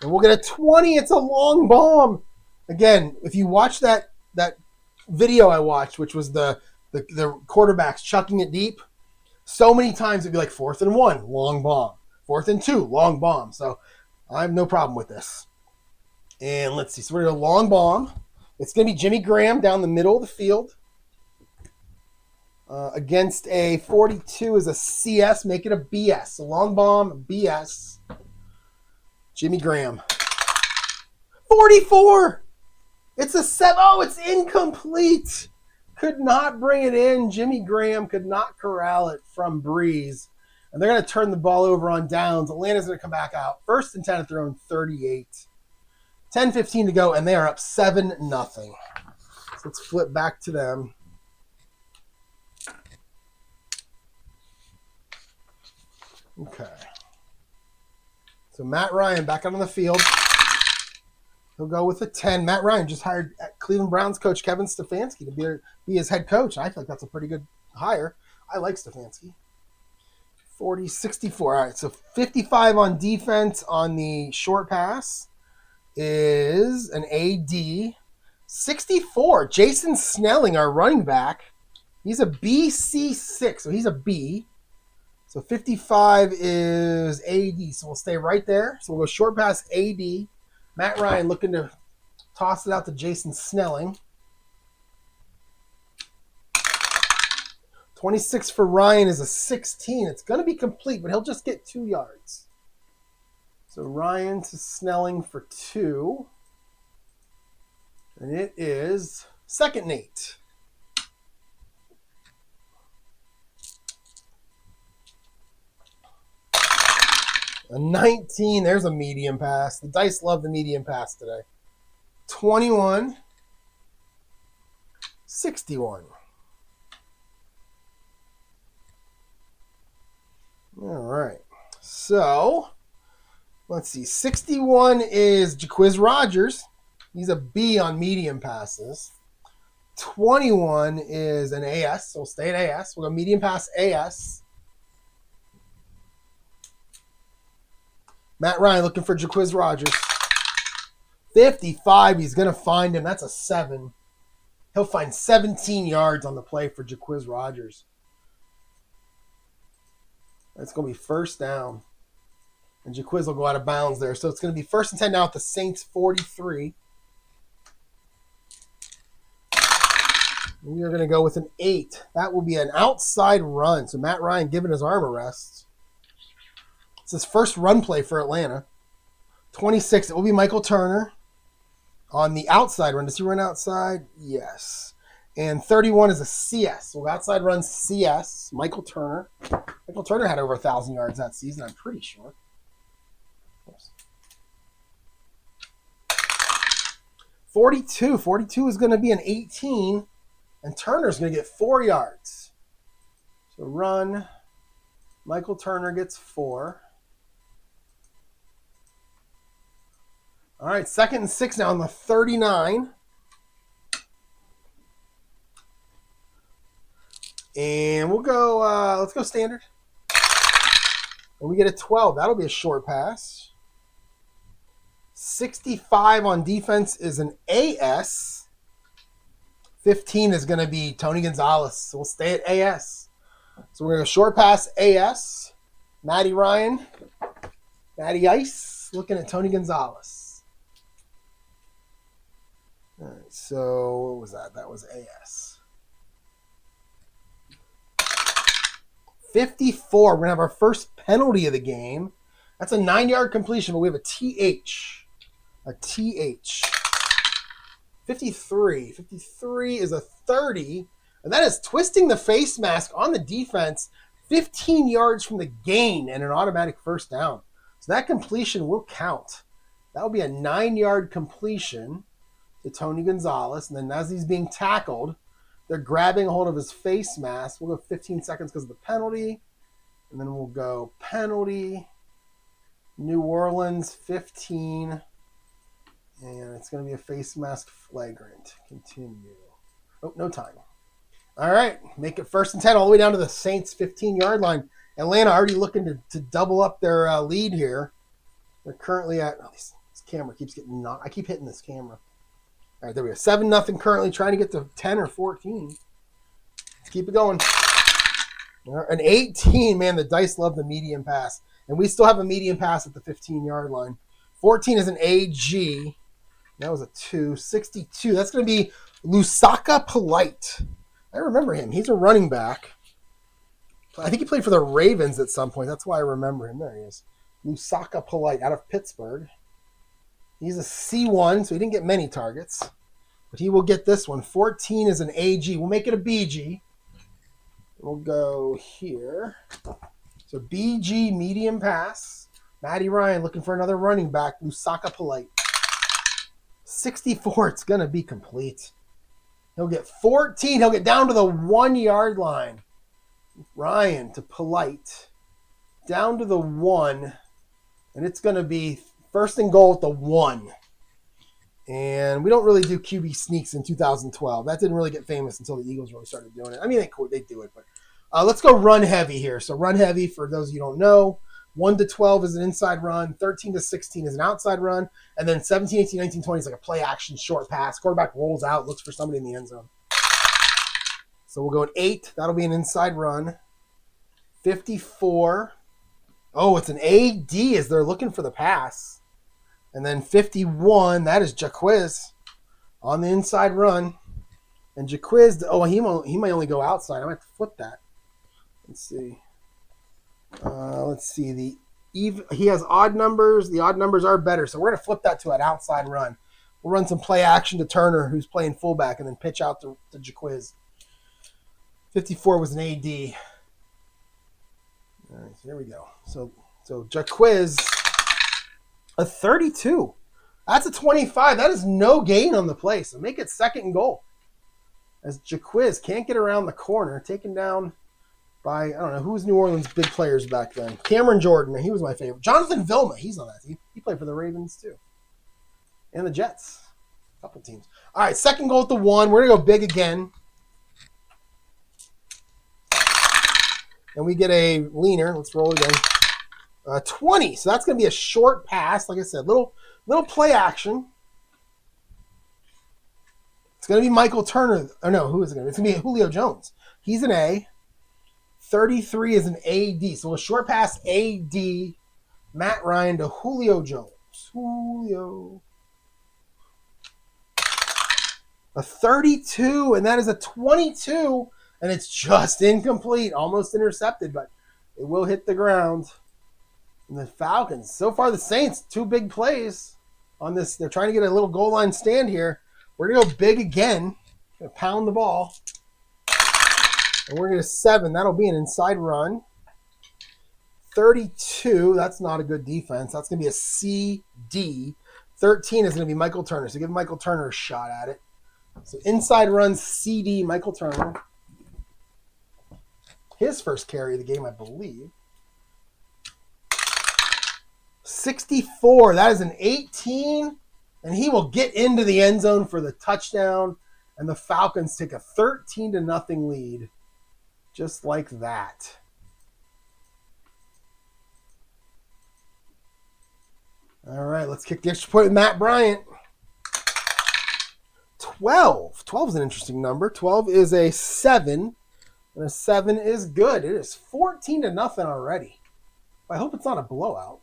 And we'll get a 20. It's a long bomb. Again, if you watch that video I watched, which was the quarterbacks chucking it deep, so many times it'd be like 4th and 1, long bomb. 4th and 2, long bomb. So I have no problem with this. And let's see. So we're going to long bomb. It's going to be Jimmy Graham down the middle of the field. Against a 42 is a CS. Make it a BS. So long bomb, BS. Jimmy Graham. 44! It's a 7. Oh, it's incomplete. Could not bring it in. Jimmy Graham could not corral it from Brees. And they're going to turn the ball over on downs. Atlanta's going to come back out. 1st and 10 at their own 38. 10-15 to go, and they are up 7-0. So let's flip back to them. Okay. So Matt Ryan back out on the field. He'll go with a 10. Matt Ryan just hired Cleveland Browns coach Kevin Stefanski to be his head coach. I think that's a pretty good hire. I like Stefanski. 40, 64. All right, so 55 on defense on the short pass is an AD. 64, Jason Snelling, our running back. He's a BC6, so he's a B. So 55 is AD, so we'll stay right there. So we'll go short pass AD. Matt Ryan looking to toss it out to Jason Snelling. 26 for Ryan is a 16. It's going to be complete, but he'll just get 2 yards. So Ryan to Snelling for 2. And it is 2nd and 8. A 19. There's a medium pass. The Dice love the medium pass today. 21. 61. All right. So, let's see. 61 is Jaquiz Rogers. He's a B on medium passes. 21 is an AS, so we'll stay at AS. We'll go medium pass AS. Matt Ryan looking for Jaquiz Rogers. 55, he's going to find him. That's a 7. He'll find 17 yards on the play for Jaquiz Rogers. That's going to be 1st down. And Jaquiz will go out of bounds there. So it's going to be 1st and 10 now at the Saints 43. We are going to go with an 8. That will be an outside run. So Matt Ryan giving his arm a rest. It's his first run play for Atlanta. 26, it will be Michael Turner on the outside run. Does he run outside? Yes. And 31 is a CS. So outside run CS, Michael Turner. Michael Turner had over 1,000 yards that season, I'm pretty sure. Oops. 42. 42 is going to be an 18, and Turner's going to get 4 yards. So run. Michael Turner gets 4. All right, 2nd and 6 now on the 39. And we'll go, let's go standard. And we get a 12. That'll be a short pass. 65 on defense is an AS. 15 is going to be Tony Gonzalez. So we'll stay at AS. So we're going to short pass AS. Matty Ryan. Matty Ice looking at Tony Gonzalez. All right, so what was that? That was AS. 54. We're going to have our first penalty of the game. That's a 9-yard completion, but we have a TH. A TH. 53. 53 is a 30. And that is twisting the face mask on the defense 15 yards from the gain and an automatic first down. So that completion will count. That will be a 9-yard completion to Tony Gonzalez. And then as he's being tackled, they're grabbing a hold of his face mask. We'll go 15 seconds because of the penalty. And then we'll go penalty. New Orleans 15. And it's going to be a face mask flagrant. Continue. Oh, no time. All right. Make it 1st and 10 all the way down to the Saints 15-yard line. Atlanta already looking to double up their lead here. They're currently at, this camera keeps getting knocked. I keep hitting this camera. All right, there we go. 7-0 currently, trying to get to 10 or 14. Let's keep it going. An 18, man, the dice love the medium pass. And we still have a medium pass at the 15-yard line. 14 is an AG. That was a 2. 62, that's going to be Lusaka Polite. I remember him. He's a running back. I think he played for the Ravens at some point. That's why I remember him. There he is. Lusaka Polite out of Pittsburgh. He's a C1, so he didn't get many targets. But he will get this one. 14 is an AG. We'll make it a BG. We'll go here. So BG, medium pass. Matty Ryan looking for another running back. Lusaka Polite. 64, it's going to be complete. He'll get 14. He'll get down to the 1-yard line. Ryan to Polite. Down to the 1. And it's going to be 1st and goal at the 1. And we don't really do QB sneaks in 2012. That didn't really get famous until the Eagles really started doing it. I mean, they do it, but let's go run heavy here. So run heavy, for those of you who don't know, 1 to 12 is an inside run, 13 to 16 is an outside run, and then 17, 18, 19, 20 is like a play action short pass. Quarterback rolls out, looks for somebody in the end zone. So we'll go at 8. That'll be an inside run. 54. Oh, it's an AD as they're looking for the pass. And then 51, that is Jaquiz on the inside run. And Jaquiz, he might only go outside. I might have to flip that. Let's see. He has odd numbers. The odd numbers are better. So we're going to flip that to an outside run. We'll run some play action to Turner, who's playing fullback, and then pitch out to Jaquiz. 54 was an AD. All right, so here we go. So Jaquiz, a 32. That's a 25. That is no gain on the play. So make it 2nd and goal. As Jaquiz can't get around the corner, taken down by, I don't know, who was New Orleans' big players back then? Cameron Jordan, he was my favorite. Jonathan Vilma, he's on that team. He played for the Ravens too. And the Jets. A couple teams. All right, 2nd goal at the 1. We're going to go big again. And we get a leaner. Let's roll again. 20. So that's going to be a short pass. Like I said, little play action. It's going to be Michael Turner. Oh, no, who is it going to be? It's going to be Julio Jones. He's an A. 33 is an AD. So a short pass AD. Matt Ryan to Julio Jones. Julio. A 32, and that is a 22. And it's just incomplete, almost intercepted, but it will hit the ground. And the Falcons, so far the Saints, 2 big plays on this. They're trying to get a little goal line stand here. We're going to go big again. Gonna pound the ball. And we're going to 7. That'll be an inside run. 32. That's not a good defense. That's going to be a CD. 13 is going to be Michael Turner. So give Michael Turner a shot at it. So inside run CD, Michael Turner. His first carry of the game, I believe. 64. That is an 18. And he will get into the end zone for the touchdown. And the Falcons take a 13-0 lead. Just like that. All right, let's kick the extra point with Matt Bryant. 12. 12 is an interesting number. 12 is a 7. And a 7 is good. It is 14-0 already. I hope it's not a blowout.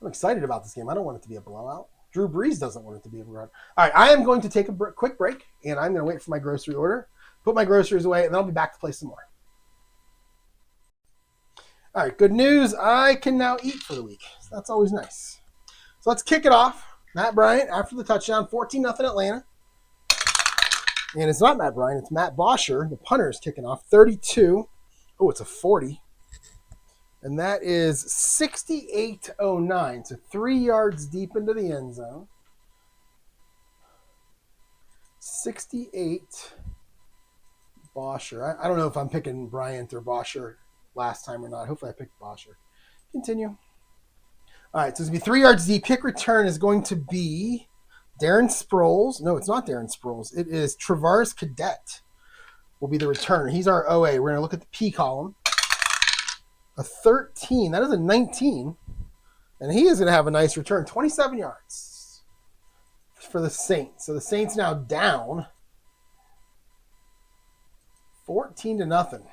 I'm excited about this game. I don't want it to be a blowout. Drew Brees doesn't want it to be a blowout. All right, I am going to take a quick break, and I'm going to wait for my grocery order, put my groceries away, and then I'll be back to play some more. All right, good news. I can now eat for the week. So that's always nice. So let's kick it off. Matt Bryant after the touchdown, 14-0 Atlanta. And it's not Matt Bryant, it's Matt Bosher. The punter is kicking off, 32. Oh, it's a 40. And that is 68-09. So 3 yards deep into the end zone. 68 Bosher. I don't know if I'm picking Bryant or Bosher last time or not. Hopefully I picked Bosher. Continue. All right, so it's going to be 3 yards deep. Kick return is going to be Darren Sproles. No, it's not Darren Sproles. It is Travaris Cadet will be the returner. He's our OA. We're going to look at the P column. A 13. That is a 19. And he is going to have a nice return. 27 yards for the Saints. So the Saints now down 14-0. Don't want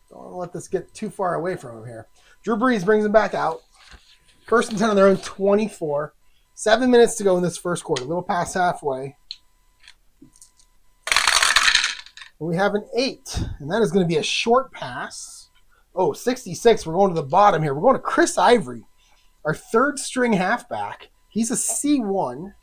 to let this get too far away from him here. Drew Brees brings him back out. 1st and 10 on their own 24. 7 minutes to go in this first quarter. A little past halfway. And we have an 8. And that is going to be a short pass. Oh, 66. We're going to the bottom here. We're going to Chris Ivory, our 3rd string halfback. He's a C1.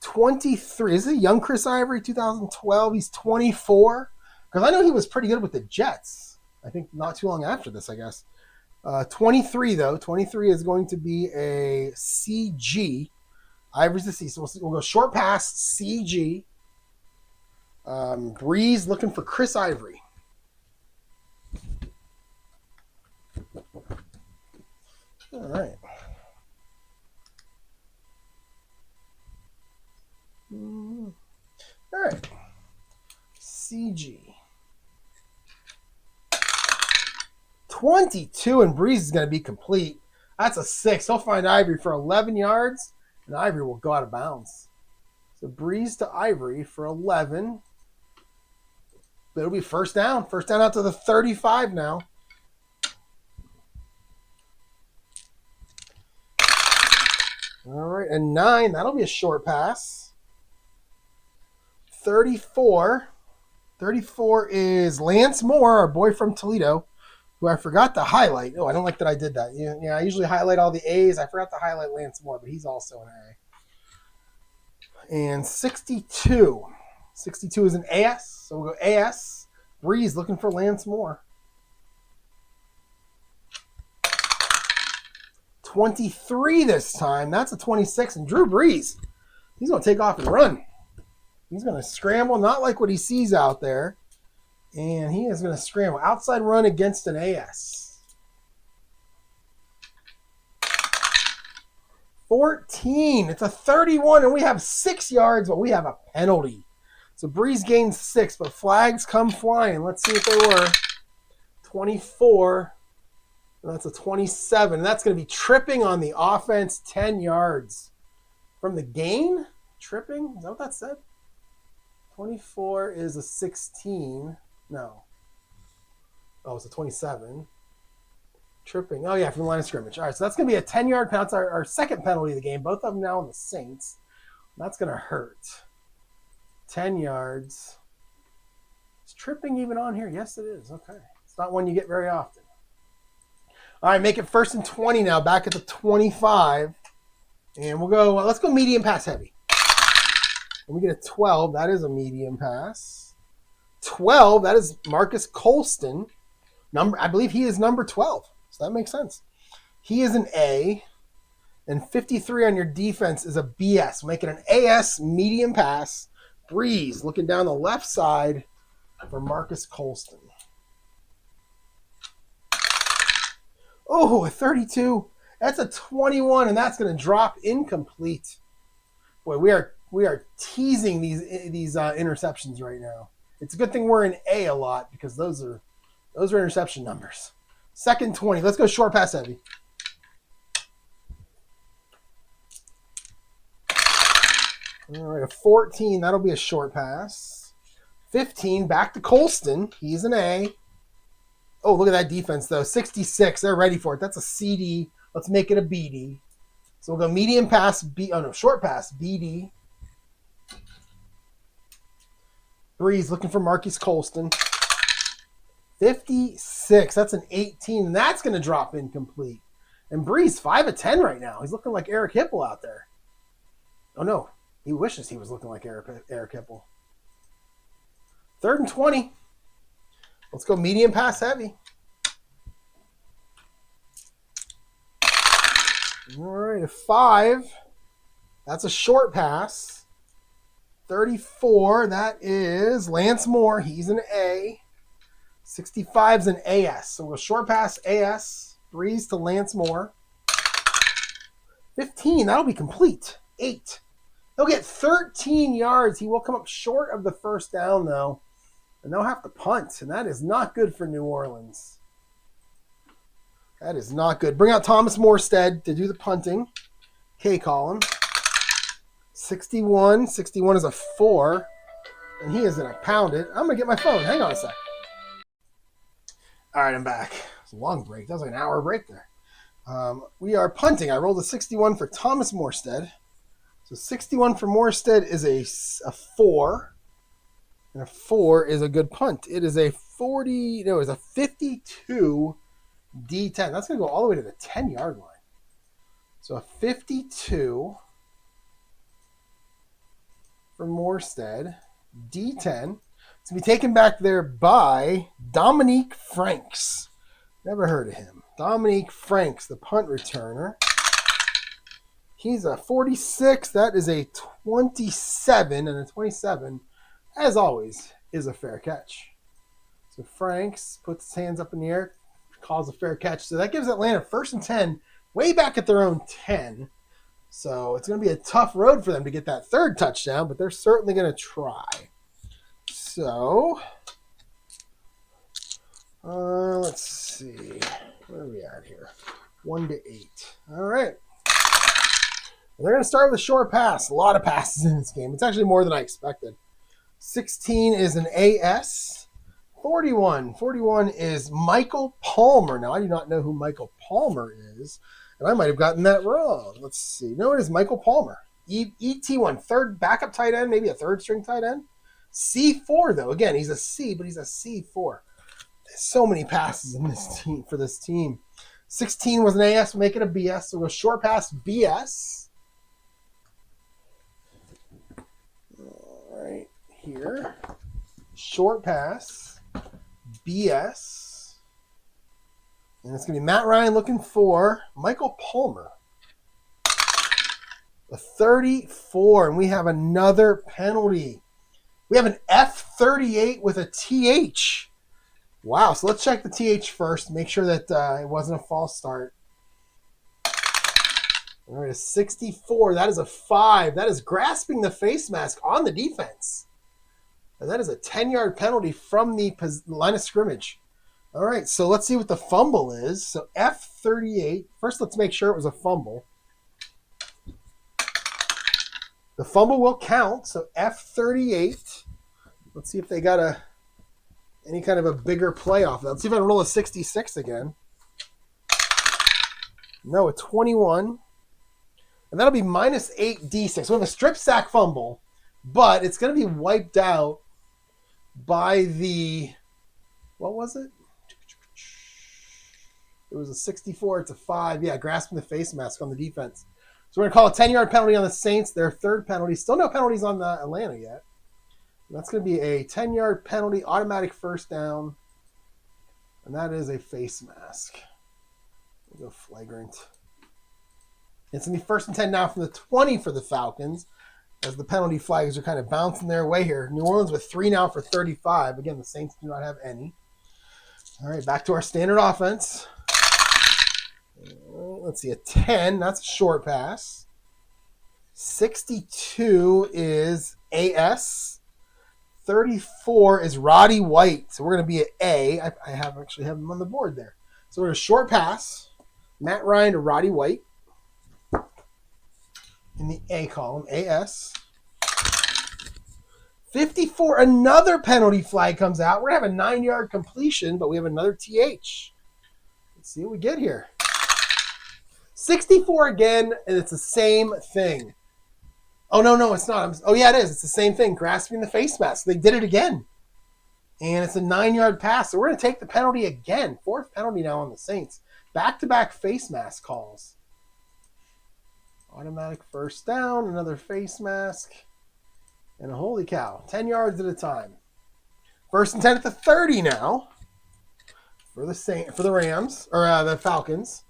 23. Is it young Chris Ivory, 2012? He's 24. Because I know he was pretty good with the Jets. I think not too long after this, I guess. 23, though. 23 is going to be a CG. Ivory's the C. So we'll go short pass, CG. Brees looking for Chris Ivory. All right. All right. CG. 22, and Brees is going to be complete. That's a 6. He'll find Ivory for 11 yards, and Ivory will go out of bounds. So Brees to Ivory for 11. But it'll be first down. First down out to the 35 now. All right, and 9. That'll be a short pass. 34. 34 is Lance Moore, our boy from Toledo, who I forgot to highlight. Oh, I don't like that I did that. Yeah, I usually highlight all the A's. I forgot to highlight Lance Moore, but he's also an A. And 62. 62 is an AS, so we'll go AS. Brees looking for Lance Moore. 23 this time. That's a 26. And Drew Brees, he's going to take off and run. He's going to scramble, not like what he sees out there. And he is going to scramble. Outside run against an AS. 14. It's a 31, and we have 6 yards, but we have a penalty. So Brees gains 6, but flags come flying. Let's see what they were. 24. That's a 27. That's going to be tripping on the offense, 10 yards. From the gain? Tripping? Is that what that said? 24 is a 16. No. Oh, it's a 27. Tripping. Oh, yeah, from the line of scrimmage. All right, so that's going to be a 10-yard penalty. That's our second penalty of the game. Both of them now on the Saints. That's going to hurt. 10 yards. Is tripping even on here? Yes, it is. Okay. It's not one you get very often. All right, make it 1st and 20 now, back at the 25. And we'll go, let's go medium pass heavy. And we get a 12. That is a medium pass. 12. That is Marcus Colston. I believe he is number 12. So that makes sense. He is an A. And 53 on your defense is a BS. Make it an AS medium pass. Brees looking down the left side for Marcus Colston. Oh, a 32. That's a 21, and that's going to drop incomplete. Boy, we are teasing these interceptions right now. It's a good thing we're in A lot because those are interception numbers. Second 20. Let's go short pass heavy. All right, a 14. That'll be a short pass. 15. Back to Colston. He's an A. Oh, look at that defense, though. 66. They're ready for it. That's a CD. Let's make it a BD. So we'll go medium pass, short pass, BD. Brees looking for Marcus Colston. 56. That's an 18, and that's going to drop incomplete. And Brees, 5 of 10 right now. He's looking like Eric Hipple out there. Oh, no. He wishes he was looking like Eric Hipple. Third and 20. Let's go medium pass heavy. All right, a 5. That's a short pass. 34. That is Lance Moore. He's an A. 65 is an AS. So we'll short pass AS. Breeze to Lance Moore. 15. That'll be complete. 8. He'll get 13 yards. He will come up short of the first down, though. And they'll have to punt. And that is not good for New Orleans. That is not good. Bring out Thomas Morstead to do the punting. K-column. 61. 61 is a 4. And he is going to pound it. I'm going to get my phone. Hang on a sec. All right, I'm back. It's a long break. That was like an hour break there. We are punting. I rolled a 61 for Thomas Morstead. So 61 for Morstead is a 4. And a 4 is a good punt. It is a 52 D10. That's going to go all the way to the 10-yard line. So a 52 for Morstead. D10. To be taken back there by Dominique Franks. Never heard of him. Dominique Franks, the punt returner. He's a 46. That is a 27. And a 27, as always, is a fair catch. So Franks puts his hands up in the air, calls a fair catch. So that gives Atlanta first and 10, way back at their own 10. So it's going to be a tough road for them to get that third touchdown, but they're certainly going to try. So, let's see. Where are we at here? 1 to 8. All right. They're going to start with a short pass. A lot of passes in this game. It's actually more than I expected. 16 is an AS. 41. 41 is Michael Palmer. Now, I do not know who Michael Palmer is, and I might have gotten that wrong. Let's see. No, it is Michael Palmer. ET1, third backup tight end, maybe a third string tight end. C4, though. Again, he's a C, but he's a C4. There's so many passes in this team for this team. 16 was an AS. We'll make it a BS. So we'll go short pass BS. All right, here. Short pass BS. And it's going to be Matt Ryan looking for Michael Palmer. A 34, and we have another penalty. We have an F38 with a TH. Wow, so let's check the TH first. Make sure that it wasn't a false start. All right, a 64. That is a 5. That is grasping the face mask on the defense. And that is a 10-yard penalty from the line of scrimmage. All right, so let's see what the fumble is. So F38. First, let's make sure it was a fumble. The fumble will count, so F38. Let's see if they got any kind of a bigger play off. Let's see if I can roll a 66 again. No, a 21. And that'll be minus 8 D6. We have a strip sack fumble, but it's going to be wiped out by the, what was it? It was a 64. It's a 5. Yeah, grasping the face mask on the defense. So we're going to call a 10-yard penalty on the Saints, their third penalty. Still no penalties on the Atlanta yet. And that's going to be a 10-yard penalty, automatic first down. And that is a face mask. We'll go flagrant. It's going to be 1st and 10 now from the 20 for the Falcons, as the penalty flags are kind of bouncing their way here. New Orleans with 3 now for 35. Again, the Saints do not have any. All right, back to our standard offense. Let's see, a 10. That's a short pass. 62 is AS. 34 is Roddy White. So we're going to be at A. I actually have him on the board there. So we're going to short pass. Matt Ryan to Roddy White. In the A column, AS. 54, another penalty flag comes out. We're going to have a 9-yard completion, but we have another TH. Let's see what we get here. 64 again, and it's the same thing. Oh, no, it's not. Oh, yeah, it is. It's the same thing. Grasping the face mask. They did it again. And it's a 9-yard pass. So we're going to take the penalty again. 4th penalty now on the Saints. Back-to-back face mask calls. Automatic first down, another face mask. And holy cow, 10 yards at a time. 1st and 10 at the 30 now for the Rams, or the Falcons.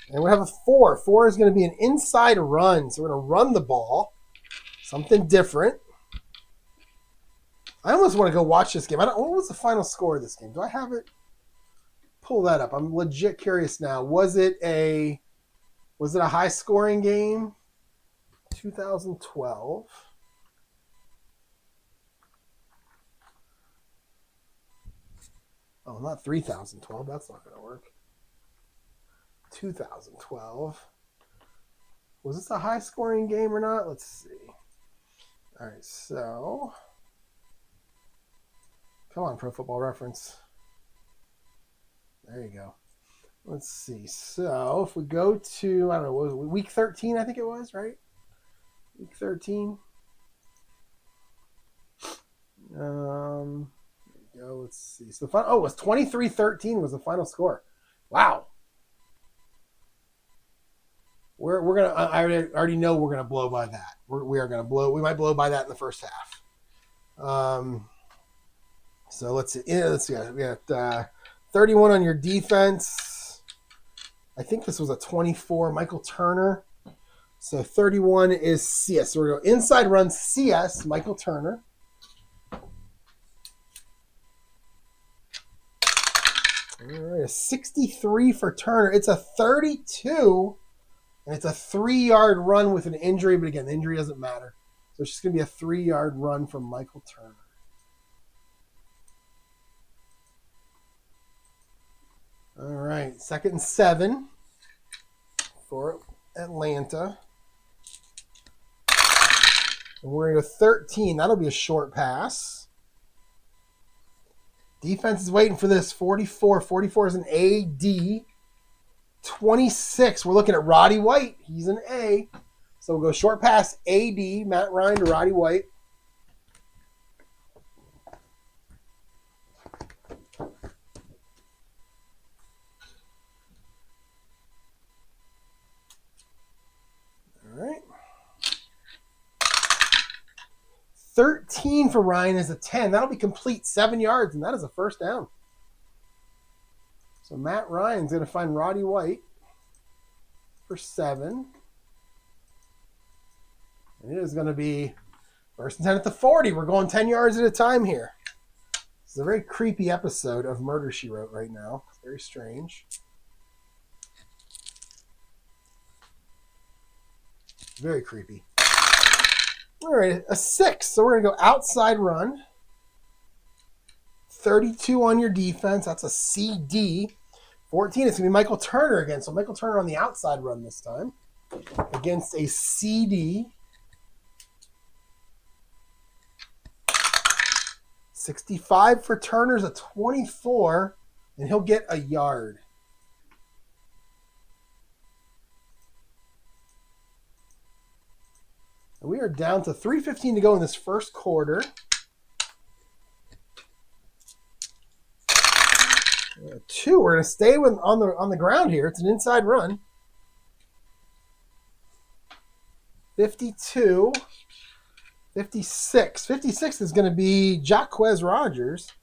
And we have a 4. 4 is going to be an inside run. So we're going to run the ball. Something different. I almost want to go watch this game. What was the final score of this game? Do I have it? Pull that up. I'm legit curious now. Was it a high-scoring game? 2012. Oh, not 3012. That's not going to work. 2012. Was this a high-scoring game or not? Let's see. All right, so. Come on, Pro Football Reference. There you go. Let's see. So if we go to, I don't know, what was it, week 13, I think it was, right? Week 13. There you go. Let's see. So it was 23-13 was the final score. Wow. We're gonna. I already know we're gonna blow by that. We are gonna blow. We might blow by that in the first half. So let's see. Let's see. We got 31 on your defense. I think this was a 24. Michael Turner. So 31 is CS. So we're going to go inside run CS, Michael Turner. All right, a 63 for Turner. It's a 32, and it's a 3-yard run with an injury. But again, the injury doesn't matter. So it's just going to be a 3-yard run from Michael Turner. All right, 2nd and 7 for Atlanta. And we're going to go 13. That'll be a short pass. Defense is waiting for this. 44. 44 is an AD. 26. We're looking at Roddy White. He's an A. So we'll go short pass AD. Matt Ryan to Roddy White. All right. 13 for Ryan is a 10. That'll be complete, 7 yards, and that is a first down. So Matt Ryan's going to find Roddy White for 7. And it is going to be 1st and 10 at the 40. We're going 10 yards at a time here. This is a very creepy episode of Murder, She Wrote right now. It's very strange. Very creepy. All right, a 6. So we're going to go outside run. 32 on your defense. That's a CD. 14, it's going to be Michael Turner again. So Michael Turner on the outside run this time against a CD. 65 for Turner's a 24, and he'll get a yard. And we are down to 3:15 to go in this first quarter. 2. We're going to stay on the ground here. It's an inside run. 52. 56. 56 is going to be Jaquez Rogers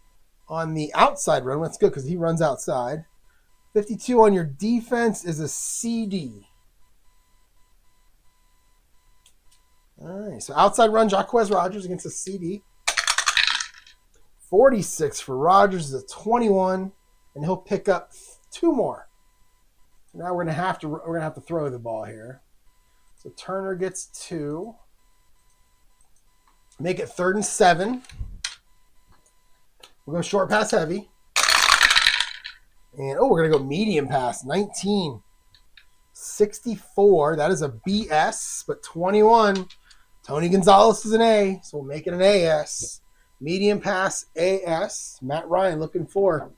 on the outside run. That's good because he runs outside. 52 on your defense is a CD. All right, so outside run, Jaquez Rogers against a CD. 46 for Rogers is a 21, and he'll pick up 2 more. So now we're gonna have to throw the ball here. So Turner gets 2. Make it 3rd and 7. We're going short pass heavy. And, we're going to go medium pass. 19. 64. That is a BS, but 21. Tony Gonzalez is an A, so we'll make it an AS. Medium pass, AS. Matt Ryan looking for.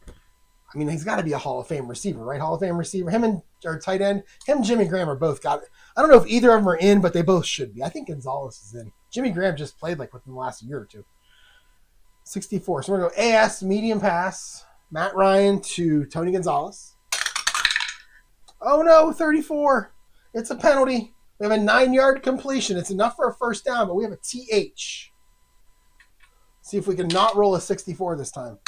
I mean, he's got to be a Hall of Fame receiver, right? Hall of Fame receiver. Him and our tight end, Jimmy Graham are both got it. I don't know if either of them are in, but they both should be. I think Gonzalez is in. Jimmy Graham just played like within the last year or two. 64. So we're going to go AS, medium pass. Matt Ryan to Tony Gonzalez. Oh no, 34. It's a penalty. We have a 9-yard completion. It's enough for a first down, but we have a TH. See if we can not roll a 64 this time.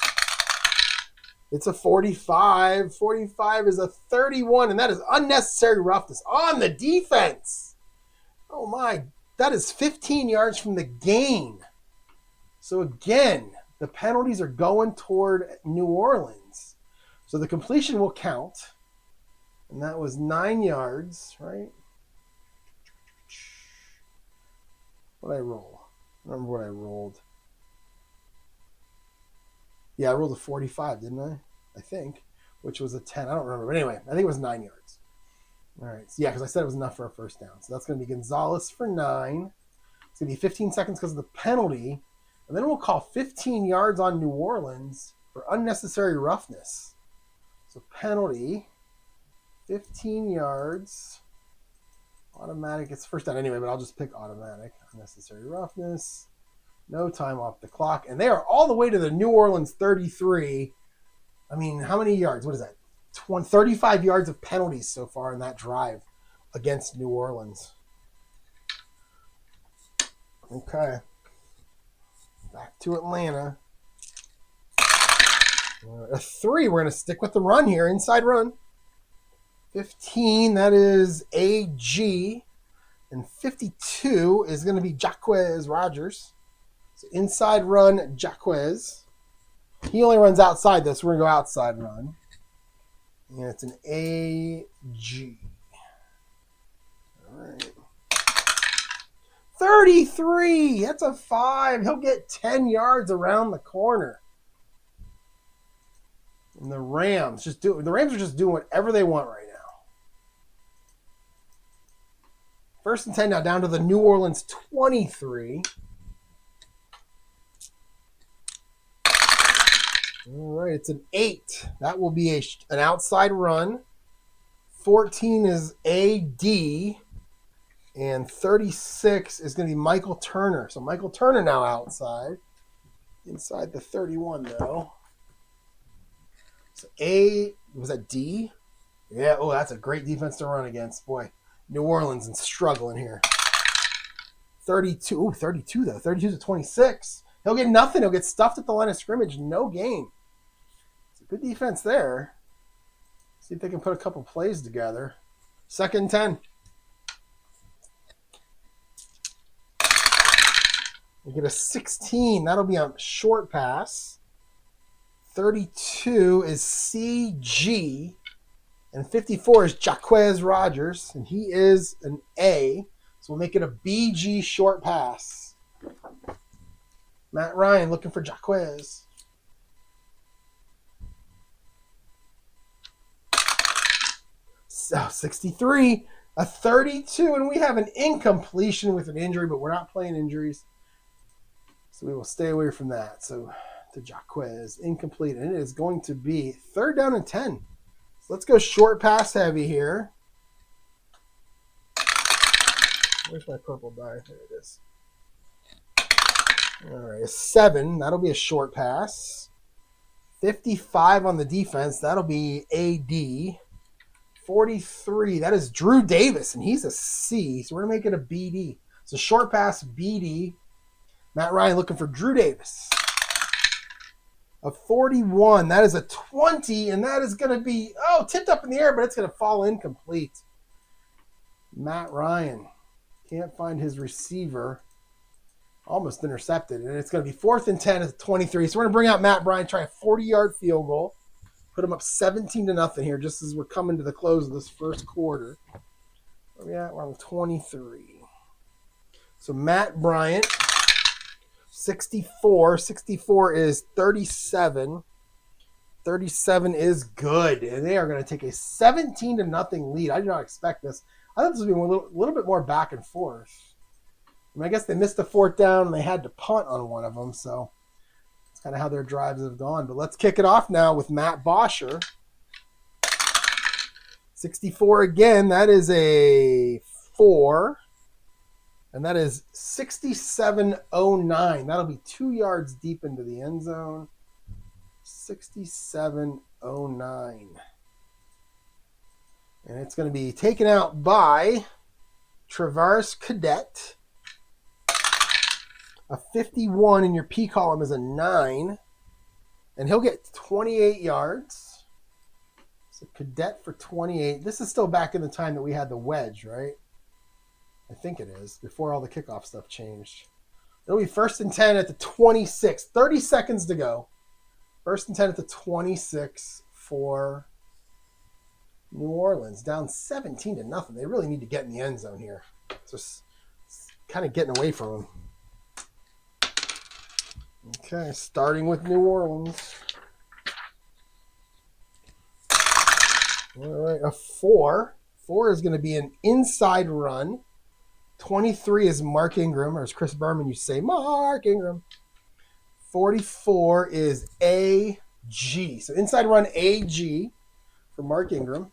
It's a 45. 45 is a 31, and that is unnecessary roughness on the defense. Oh my, that is 15 yards from the gain. So again, the penalties are going toward New Orleans. So the completion will count. And that was 9 yards, right? What did I roll? I don't remember what I rolled. Yeah, I rolled a 45, didn't I? I think, which was a 10. I don't remember. But anyway, I think it was 9 yards. All right. So yeah, because I said it was enough for a first down. So that's going to be Gonzalez for 9. It's going to be 15 seconds because of the penalty. And then we'll call 15 yards on New Orleans for unnecessary roughness. So penalty, 15 yards. Automatic. It's first down anyway, but I'll just pick automatic. Unnecessary roughness. No time off the clock. And they are all the way to the New Orleans 33. I mean, how many yards? What is that? 35 yards of penalties so far in that drive against New Orleans. Okay. Back to Atlanta. A 3. We're going to stick with the run here. Inside run. 15. That is AG. And 52 is going to be Jaquez Rogers. So inside run, Jaquez. He only runs outside this. We're going to go outside run. And it's an AG. All right. 33. That's a 5. He'll get 10 yards around the corner. And the Rams are just doing whatever they want right now. First and 10 now, down to the New Orleans 23. All right, it's an 8. That will be an outside run. 14 is AD. And 36 is going to be Michael Turner. So Michael Turner now outside. Inside the 31, though. So was that D? Yeah, that's a great defense to run against. Boy, New Orleans is struggling here. 32. 32, though. 32 to 26. He'll get nothing. He'll get stuffed at the line of scrimmage. No gain. It's a good defense there. See if they can put a couple plays together. 2nd and 10. We get a 16. That'll be a short pass. 32 is CG. And 54 is Jaquez Rogers. And he is an A. So we'll make it a BG short pass. Matt Ryan looking for Jaquez. So 63. A 32. And we have an incompletion with an injury, but we're not playing injuries. So we will stay away from that. So to Jaquez, incomplete. And it is going to be 3rd down and 10. So let's go short pass heavy here. Where's my purple die? There it is. All right, a 7. That'll be a short pass. 55 on the defense. That'll be AD. 43. That is Drew Davis, and he's a C, so we're going to make it a BD. It's a short pass BD. Matt Ryan looking for Drew Davis. A 41. That is a 20, and that is going to be, tipped up in the air, but it's going to fall incomplete. Matt Ryan can't find his receiver. Almost intercepted, and it's going to be 4th and 10 at 23. So we're going to bring out Matt Ryan, try a 40-yard field goal. Put him up 17-0 here, just as we're coming to the close of this first quarter. Where are we at? We're on 23. So Matt Bryant, 64. 64 is 37. 37 is good, and they are going to take a 17-0 lead. I did not expect this. I thought this would be a little bit more back and forth. I guess they missed the 4th down, and they had to punt on one of them, so that's kind of how their drives have gone. But let's kick it off now with Matt Bosher. 64 again. That is a 4. And that is 67-09. That'll be 2 yards deep into the end zone. 67-09. And it's going to be taken out by Travaris Cadet. A 51 in your P column is a 9. And he'll get 28 yards. So Cadet for 28. This is still back in the time that we had the wedge, right? I think it is, before all the kickoff stuff changed. It'll be 1st and 10 at the 26. 30 seconds to go. 1st and 10 at the 26 for New Orleans. Down 17-0. They really need to get in the end zone here. Just kind of getting away from them. Okay, starting with New Orleans. All right, a 4. 4 is going to be an inside run. 23 is Mark Ingram, or as Chris Berman used to say, Mark Ingram. 44 is AG. So inside run AG for Mark Ingram.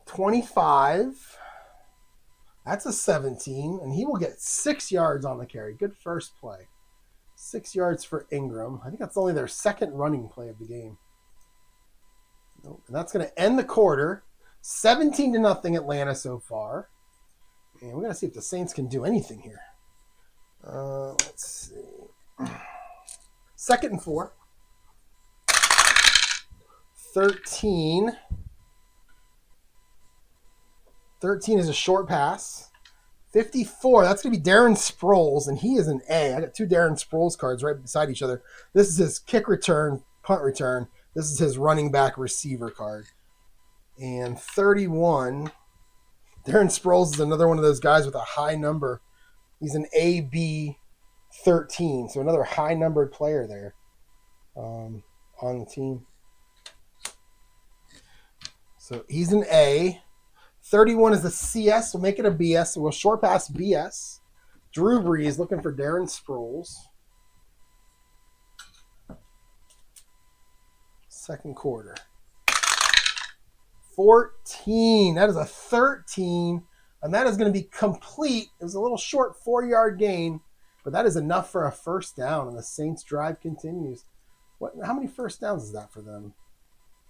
$25. That's a 17, and he will get 6 yards on the carry. Good first play. 6 yards for Ingram. I think that's only their second running play of the game. Nope. And that's going to end the quarter. 17-0 Atlanta so far. And we're going to see if the Saints can do anything here. Let's see. 2nd and 4. 13. 13 is a short pass. 54, that's going to be Darren Sproles, and he is an A. I got 2 Darren Sproles cards right beside each other. This is his kick return, punt return. This is his running back receiver card. And 31, Darren Sproles is another one of those guys with a high number. He's an AB 13, so another high-numbered player there on the team. So he's an A. 31 is the CS. We'll make it a BS. So we'll short pass BS. Drew Brees looking for Darren Sproles. 2nd quarter. 14. That is a 13. And that is going to be complete. It was a little short 4-yard gain, but that is enough for a 1st down. And the Saints drive continues. How many 1st downs is that for them?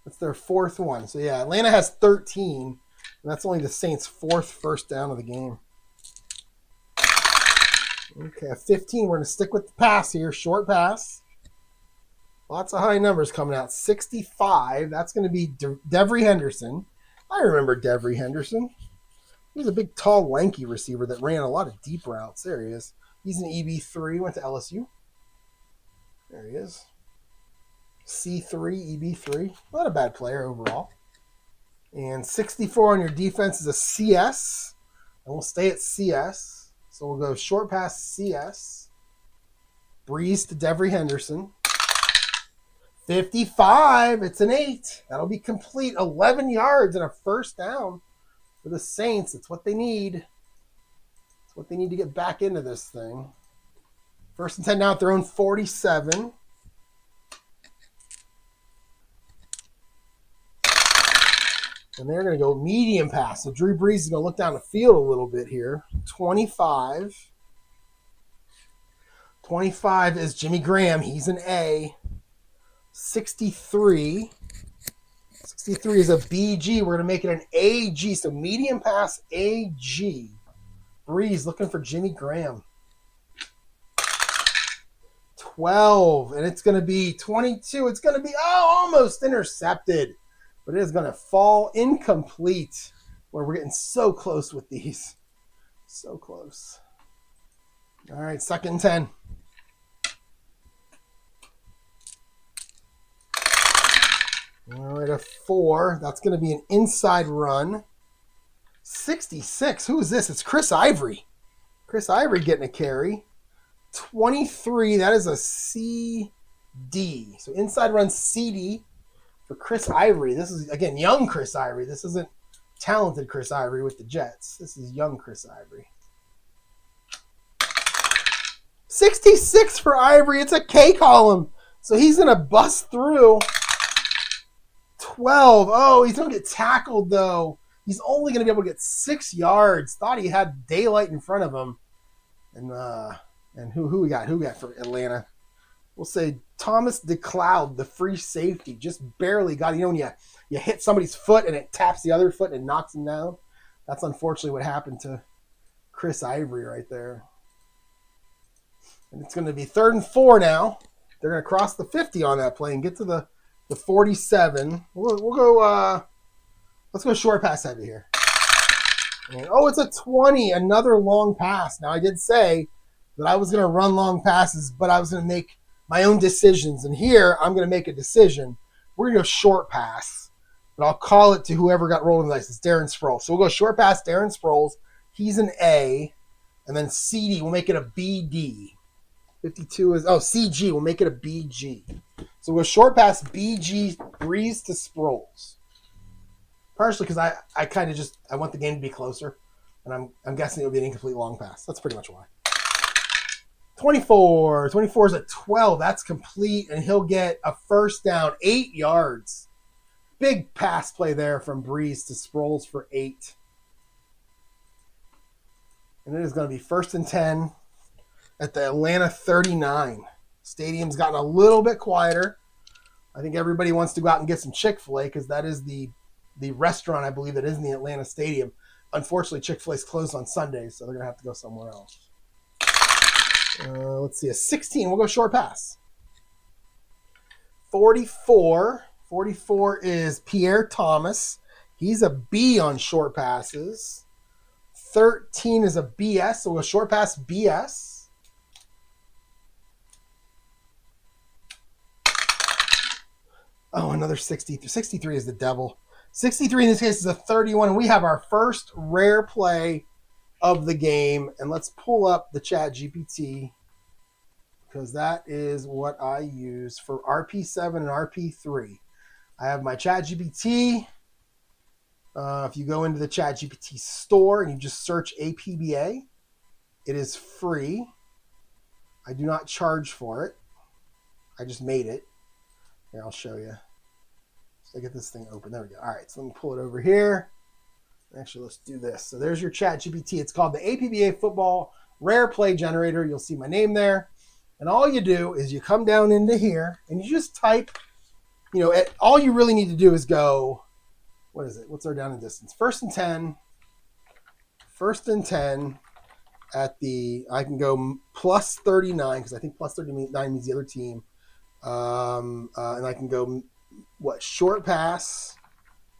That's their 4th one. So yeah, Atlanta has 13. And that's only the Saints' 4th 1st down of the game. Okay, 15. We're going to stick with the pass here. Short pass. Lots of high numbers coming out. 65. That's going to be Devery Henderson. I remember Devery Henderson. He was a big, tall, lanky receiver that ran a lot of deep routes. There he is. He's an EB3. Went to LSU. There he is. C3, EB3. Not a bad player overall. And 64 on your defense is a CS. And we'll stay at CS. So we'll go short pass CS. Brees to Devery Henderson. 55. It's an 8. That'll be complete. 11 yards and a 1st down for the Saints. It's what they need. It's what they need to get back into this thing. 1st and 10 now at their own 47. And they're going to go medium pass. So Drew Brees is going to look down the field a little bit here. 25. 25 is Jimmy Graham. He's an A. 63. 63 is a BG. We're going to make it an AG. So medium pass AG. Brees looking for Jimmy Graham. 12. And it's going to be 22. It's going to be, almost intercepted. But it is going to fall incomplete. Where we're getting so close with these. So close. All right, 2nd and 10. All right, a 4. That's going to be an inside run. 66. Who is this? It's Chris Ivory. Chris Ivory getting a carry. 23. That is a CD. So inside run CD for Chris Ivory. This is, again, young Chris Ivory. This isn't talented Chris Ivory with the Jets. This is young Chris Ivory. 66 for Ivory. It's a K column. So he's going to bust through. 12. Oh, he's going to get tackled, though. He's only going to be able to get 6 yards. Thought he had daylight in front of him. And who we got? Who we got for Atlanta? We'll say Thomas DeCloud, the free safety. Just barely got it. You know when you hit somebody's foot and it taps the other foot and knocks him down? That's unfortunately what happened to Chris Ivory right there. And it's going to be 3rd and 4 now. They're going to cross the 50 on that play and get to the 47. We'll go, let's go short pass heavy here. And, it's a 20, another long pass. Now, I did say that I was going to run long passes, but I was going to make my own decisions. And here, I'm going to make a decision. We're going to go short pass, but I'll call it to whoever got rolling the dice. It's Darren Sproles. So we'll go short pass, Darren Sproles. He's an A. And then CD, we'll make it a BD. 52 is, CG, we'll make it a BG. So we'll short pass BG, Brees to Sproles. Partially because I kind of just, I want the game to be closer. And I'm guessing it'll be an incomplete long pass. That's pretty much why. 24. 24 is a 12. That's complete. And he'll get a 1st down, 8 yards. Big pass play there from Brees to Sproles for 8. And it is going to be 1st and 10 at the Atlanta 39. Stadium's gotten a little bit quieter. I think everybody wants to go out and get some Chick-fil-A because that is the restaurant, I believe, that is in the Atlanta Stadium. Unfortunately, Chick-fil-A's closed on Sundays, so they're going to have to go somewhere else. Let's see, a 16. We'll go short pass. 44. 44 is Pierre Thomas. He's a B on short passes. 13 is a BS, so we'll go short pass BS. Another 60. 63 is the devil. 63 in this case is a 31. And we have our first rare play of the game. And let's pull up the Chat GPT because that is what I use for RP7 and RP3. I have my Chat GPT. If you go into the Chat GPT store and you just search APBA, it is free. I do not charge for it. I just made it. Here, I'll show you. So I get this thing open. There we go. All right, so let me pull it over here. Actually, let's do this. So there's your Chat GPT. It's called the APBA Football Rare Play Generator. You'll see my name there. And all you do is you come down into here and you just type, all you really need to do is go, what is it? What's our down and distance? 1st and 10. 1st and 10 at the, I can go plus 39 because I think plus 39 means the other team. And I can go, short pass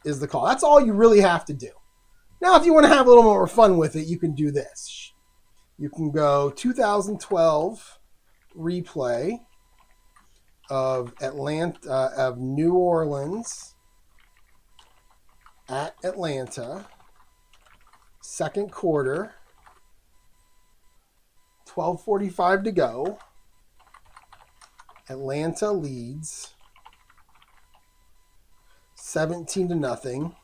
is the call. That's all you really have to do. Now, if you want to have a little more fun with it, you can do this. You can go 2012 replay of New Orleans at Atlanta, 2nd quarter, 12:45 to go. Atlanta leads 17-0,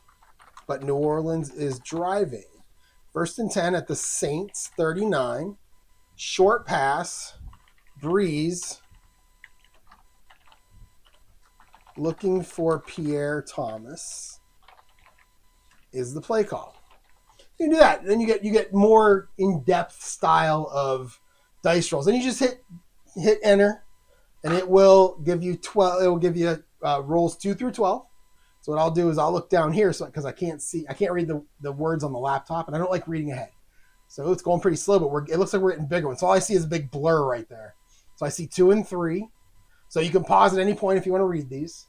but New Orleans is driving. 1st and 10 at the Saints 39. Short pass, Brees looking for Pierre Thomas is the play call. You can do that. Then you get more in-depth style of dice rolls. Then you just hit hit enter, and it will give you 12. It will give you rolls 2 through 12. So what I'll do is I'll look down here because I can't read the words on the laptop, and I don't like reading ahead. So it's going pretty slow, but it looks like we're getting bigger ones. So all I see is a big blur right there. So I see 2 and 3. So you can pause at any point if you want to read these.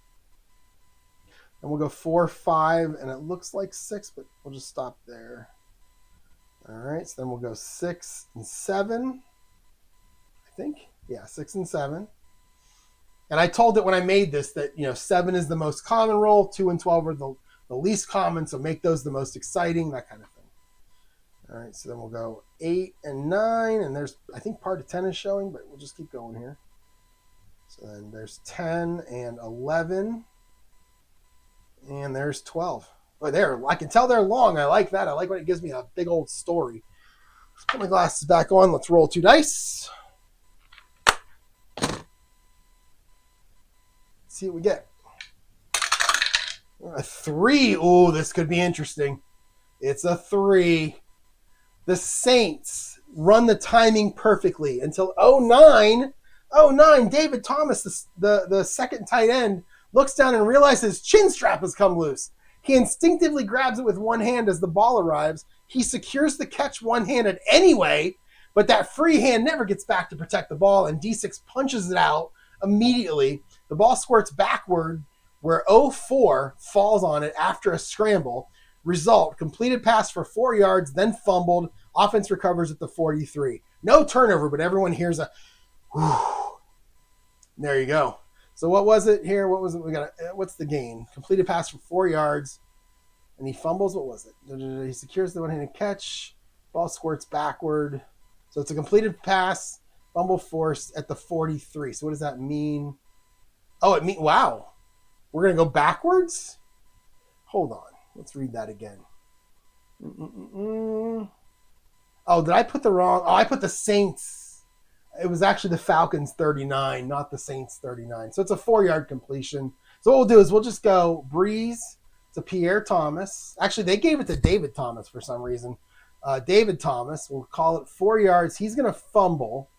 And we'll go 4, 5, and it looks like 6, but we'll just stop there. All right, so then we'll go 6 and 7. I think, yeah, 6 and 7. And I told it when I made this that 7 is the most common roll, 2 and 12 are the least common, so make those the most exciting, that kind of thing. All right, so then we'll go 8 and 9, and there's, I think part of 10 is showing, but we'll just keep going here. So then there's 10 and 11, and there's 12. Oh, there, I can tell they're long. I like that. I like when it gives me a big old story. Let's put my glasses back on. Let's roll 2 dice. See what we get. A 3. Ooh, this could be interesting. It's a 3. The Saints run the timing perfectly until 09. 09, David Thomas, the second tight end, looks down and realizes his chin strap has come loose. He instinctively grabs it with one hand as the ball arrives. He secures the catch one-handed anyway, but that free hand never gets back to protect the ball, and D6 punches it out immediately. The ball squirts backward where 04 falls on it after a scramble. Result, completed pass for 4 yards, then fumbled. Offense recovers at the 43. No turnover, but everyone hears a whew. There you go. So what was it here? What was it? What's the gain? Completed pass for 4 yards, and he fumbles. What was it? He secures the one-handed catch. Ball squirts backward. So it's a completed pass, fumble forced at the 43. So what does that mean? Oh, it means, wow. We're going to go backwards? Hold on. Let's read that again. Oh, did I put the wrong? Oh, I put the Saints. It was actually the Falcons 39, not the Saints 39. So it's a 4-yard completion. So what we'll do is we'll just go Brees to Pierre Thomas. Actually, they gave it to David Thomas for some reason. David Thomas, we'll call it 4 yards. He's going to fumble,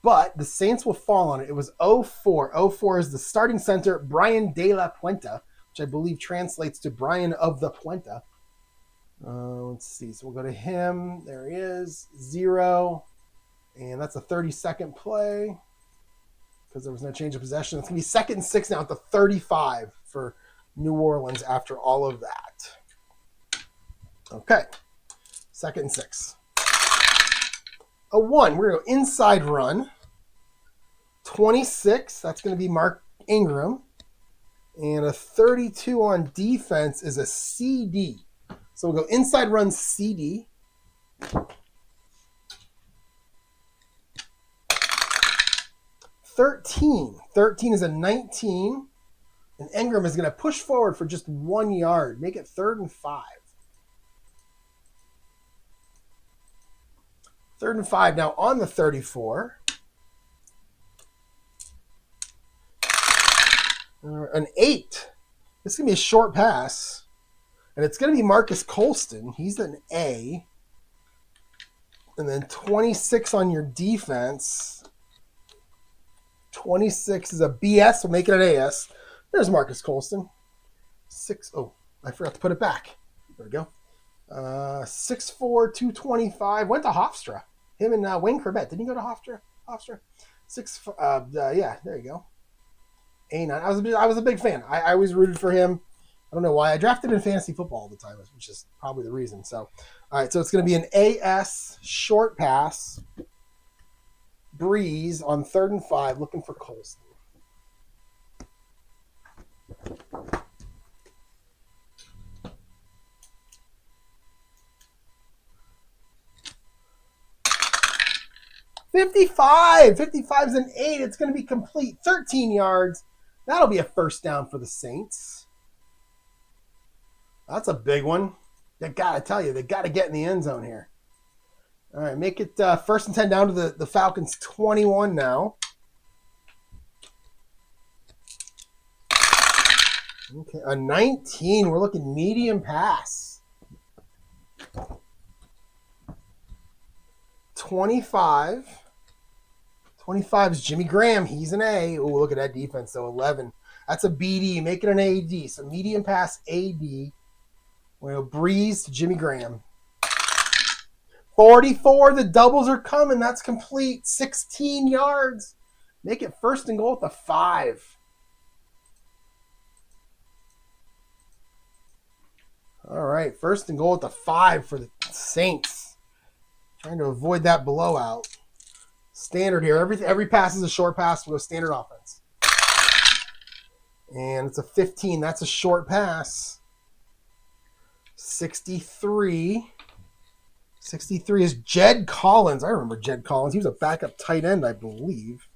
but the Saints will fall on it. It was 04. 04 is the starting center, Brian De La Puente, which I believe translates to Brian of the Puente. Let's see. So we'll go to him. There he is. 0. And that's a 30-second play because there was no change of possession. It's going to be 2nd and 6 now at the 35 for New Orleans after all of that. Okay. 2nd and 6. A 1. We're going to go inside run. 26. That's going to be Mark Ingram. And a 32 on defense is a CD. So we'll go inside run CD. 13. 13 is a 19. And Ingram is going to push forward for just 1 yard. Make it 3rd and 5. 3rd and 5 now on the 34. An 8. This is going to be a short pass. And it's going to be Marcus Colston. He's an A. And then 26 on your defense. 26 is a BS. We'll make it an AS. There's Marcus Colston. 6. Oh, I forgot to put it back. There we go. 6'4", 225. Went to Hofstra. Him and Wayne Corbett. Didn't he go to Hofstra? 6. Yeah, there you go. A9. I was a big fan. I always rooted for him. I don't know why. I drafted in fantasy football all the time, which is probably the reason. So, all right. So it's going to be an AS short pass. Brees on 3rd and 5, looking for Colston. $55. 55 is an 8. It's going to be complete. 13 yards. That'll be a first down for the Saints. That's a big one. They got to tell you, they got to get in the end zone here. All right, make it 1st and 10 down to the Falcons 21 now. Okay, a 19. We're looking medium pass. 25. 25 is Jimmy Graham. He's an A. Oh, look at that defense, though. 11. That's a BD. Make it an AD. So medium pass AD. Well, Brees to Jimmy Graham. 44. The doubles are coming. That's complete. 16 yards. Make it first and goal at the 5. All right. First and goal at the 5 for the Saints. Trying to avoid that blowout. Standard here. Every pass is a short pass. We'll go standard offense. And it's a 15. That's a short pass. 63. 63 is Jed Collins. I remember Jed Collins. He was a backup tight end, I believe.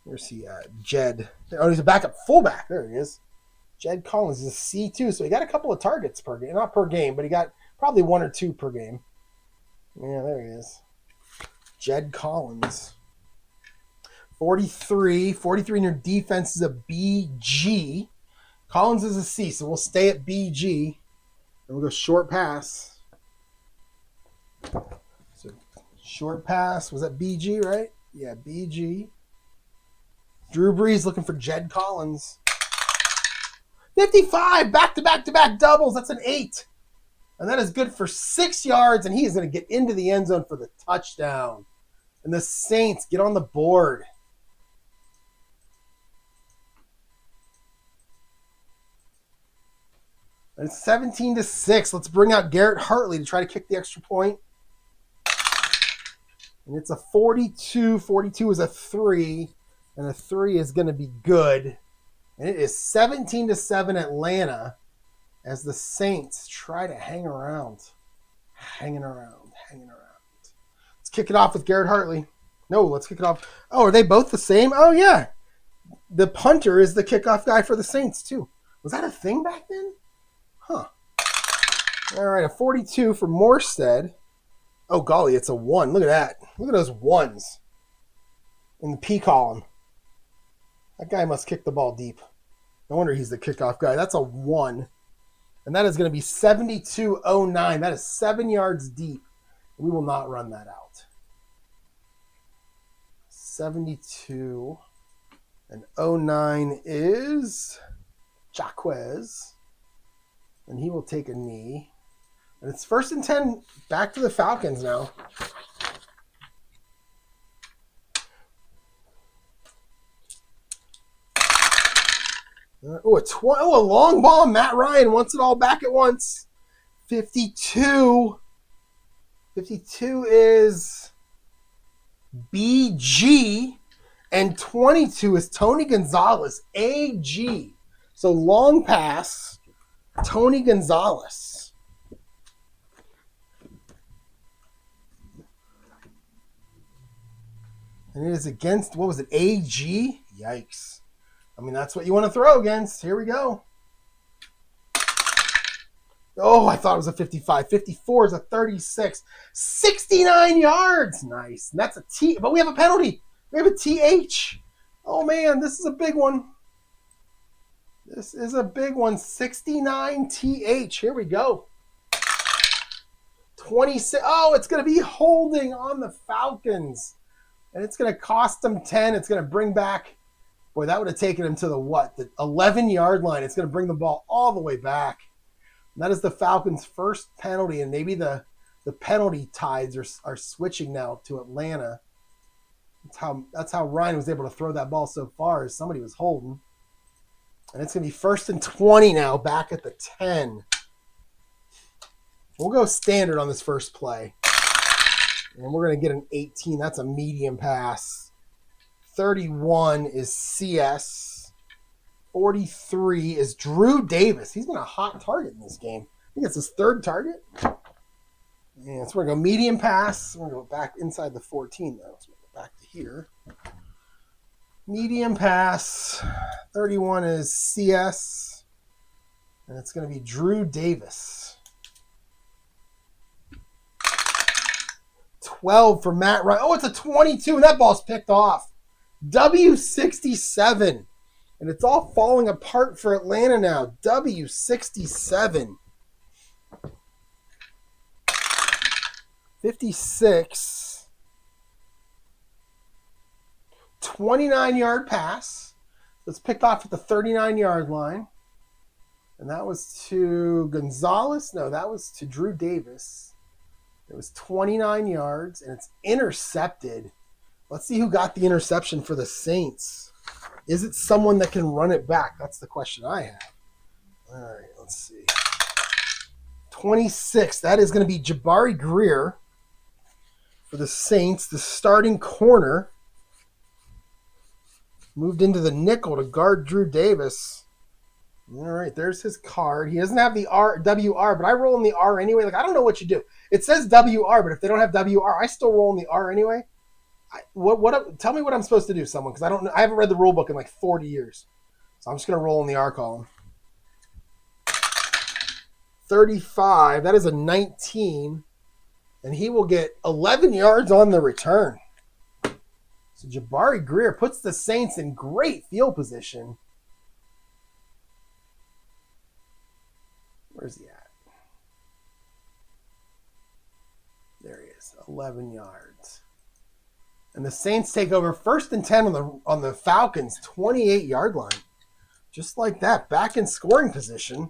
Where's he at? Jed. Oh, he's a backup fullback. There he is. Jed Collins is a C2, so he got a couple of targets per game. Not per game, but he got probably 1 or 2 per game. Yeah, there he is. Jed Collins. 43. 43 in your defense is a BG. Collins is a C, so we'll stay at BG. And we'll go short pass. So short pass. Was that BG, right? Yeah, BG. Drew Brees looking for Jed Collins. 55. Back-to-back-to-back doubles. That's an 8. And that is good for 6 yards, and he is going to get into the end zone for the touchdown. And the Saints get on the board. And it's 17-6. Let's bring out Garrett Hartley to try to kick the extra point. And it's a 42. 42 is a 3. And a 3 is going to be good. And it is 17-7 Atlanta as the Saints try to hang around. Hanging around. Let's kick it off with Garrett Hartley. No, let's kick it off. Oh, are they both the same? Oh, yeah. The punter is the kickoff guy for the Saints, too. Was that a thing back then? Huh. All right, a 42 for Morstead. Oh, golly, it's a 1. Look at that. Look at those 1s in the P column. That guy must kick the ball deep. No wonder he's the kickoff guy. That's a 1. And that is going to be 72-09. That is 7 yards deep. We will not run that out. 72 and 09 is Jaquez. And he will take a knee. And it's 1st and 10 back to the Falcons now. A long ball. Matt Ryan wants it all back at once. 52. 52 is BG. And 22 is Tony Gonzalez, AG. So long pass, Tony Gonzalez. And it is against, what was it, AG? Yikes. I mean, that's what you want to throw against. Here we go. Oh, I thought it was a 55. 54 is a 36. 69 yards. Nice. And that's a T. But we have a penalty. We have a TH. Oh, man, this is a big one. This is a big one. 69 TH. Here we go. 26. Oh, it's going to be holding on the Falcons. And it's going to cost them 10. It's going to bring back. Boy, that would have taken him to the what? The 11-yard line. It's going to bring the ball all the way back. And that is the Falcons' first penalty, and maybe the penalty tides are switching now to Atlanta. That's how Ryan was able to throw that ball so far, as somebody was holding. And it's going to be 1st and 20 now, back at the 10. We'll go standard on this first play. And we're going to get an 18. That's a medium pass. 31 is CS. 43 is Drew Davis. He's been a hot target in this game. I think it's his 3rd target. And so we're going to go medium pass. We're going to go back inside the 14, though. So we'll go back to here. Medium pass. 31 is CS. And it's going to be Drew Davis. 12 for Matt Ryan. Oh, it's a 22, and that ball's picked off. W67. And it's all falling apart for Atlanta now. W67. 56 29-yard pass. It's picked off at the 39-yard line. And that was to Gonzalez. No, that was to Drew Davis. It was 29 yards, and it's intercepted. Let's see who got the interception for the Saints. Is it someone that can run it back? That's the question I have. All right, let's see. 26. That is going to be Jabari Greer for the Saints, the starting corner. Moved into the nickel to guard Drew Davis. All right, there's his card. He doesn't have the WR, but I roll in the R anyway. Like, I don't know what you do. It says WR, but if they don't have WR, I still roll in the R anyway. Tell me what I'm supposed to do, someone, because I don't know. I haven't read the rule book in like 40 years. So I'm just going to roll in the R column. 35. That is a 19. And he will get 11 yards on the return. So Jabari Greer puts the Saints in great field position. Where's he at? There he is, 11 yards. And the Saints take over 1st and 10 on the Falcons' 28-yard line. Just like that, back in scoring position.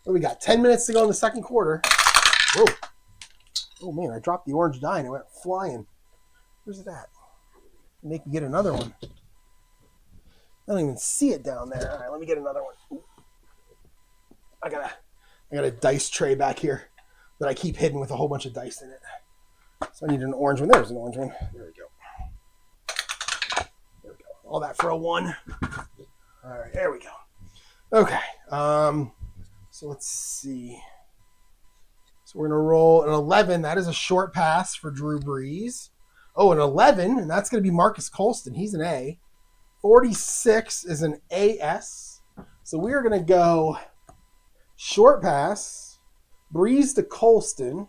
Well, we got 10 minutes to go in the second quarter. Whoa. Oh, man, I dropped the orange die and it went flying. Where's it at? Make me get another one. I don't even see it down there. All right, let me get another one. I got a dice tray back here that I keep hidden with a whole bunch of dice in it. So I need an orange one. There's an orange one. There we go. There we go. All that for a 1. All right, there we go. Okay. So let's see. So we're going to roll an 11. That is a short pass for Drew Brees. Oh, an 11, and that's going to be Marcus Colston. He's an A. 46 is an AS. So we are going to go short pass, Brees to Colston.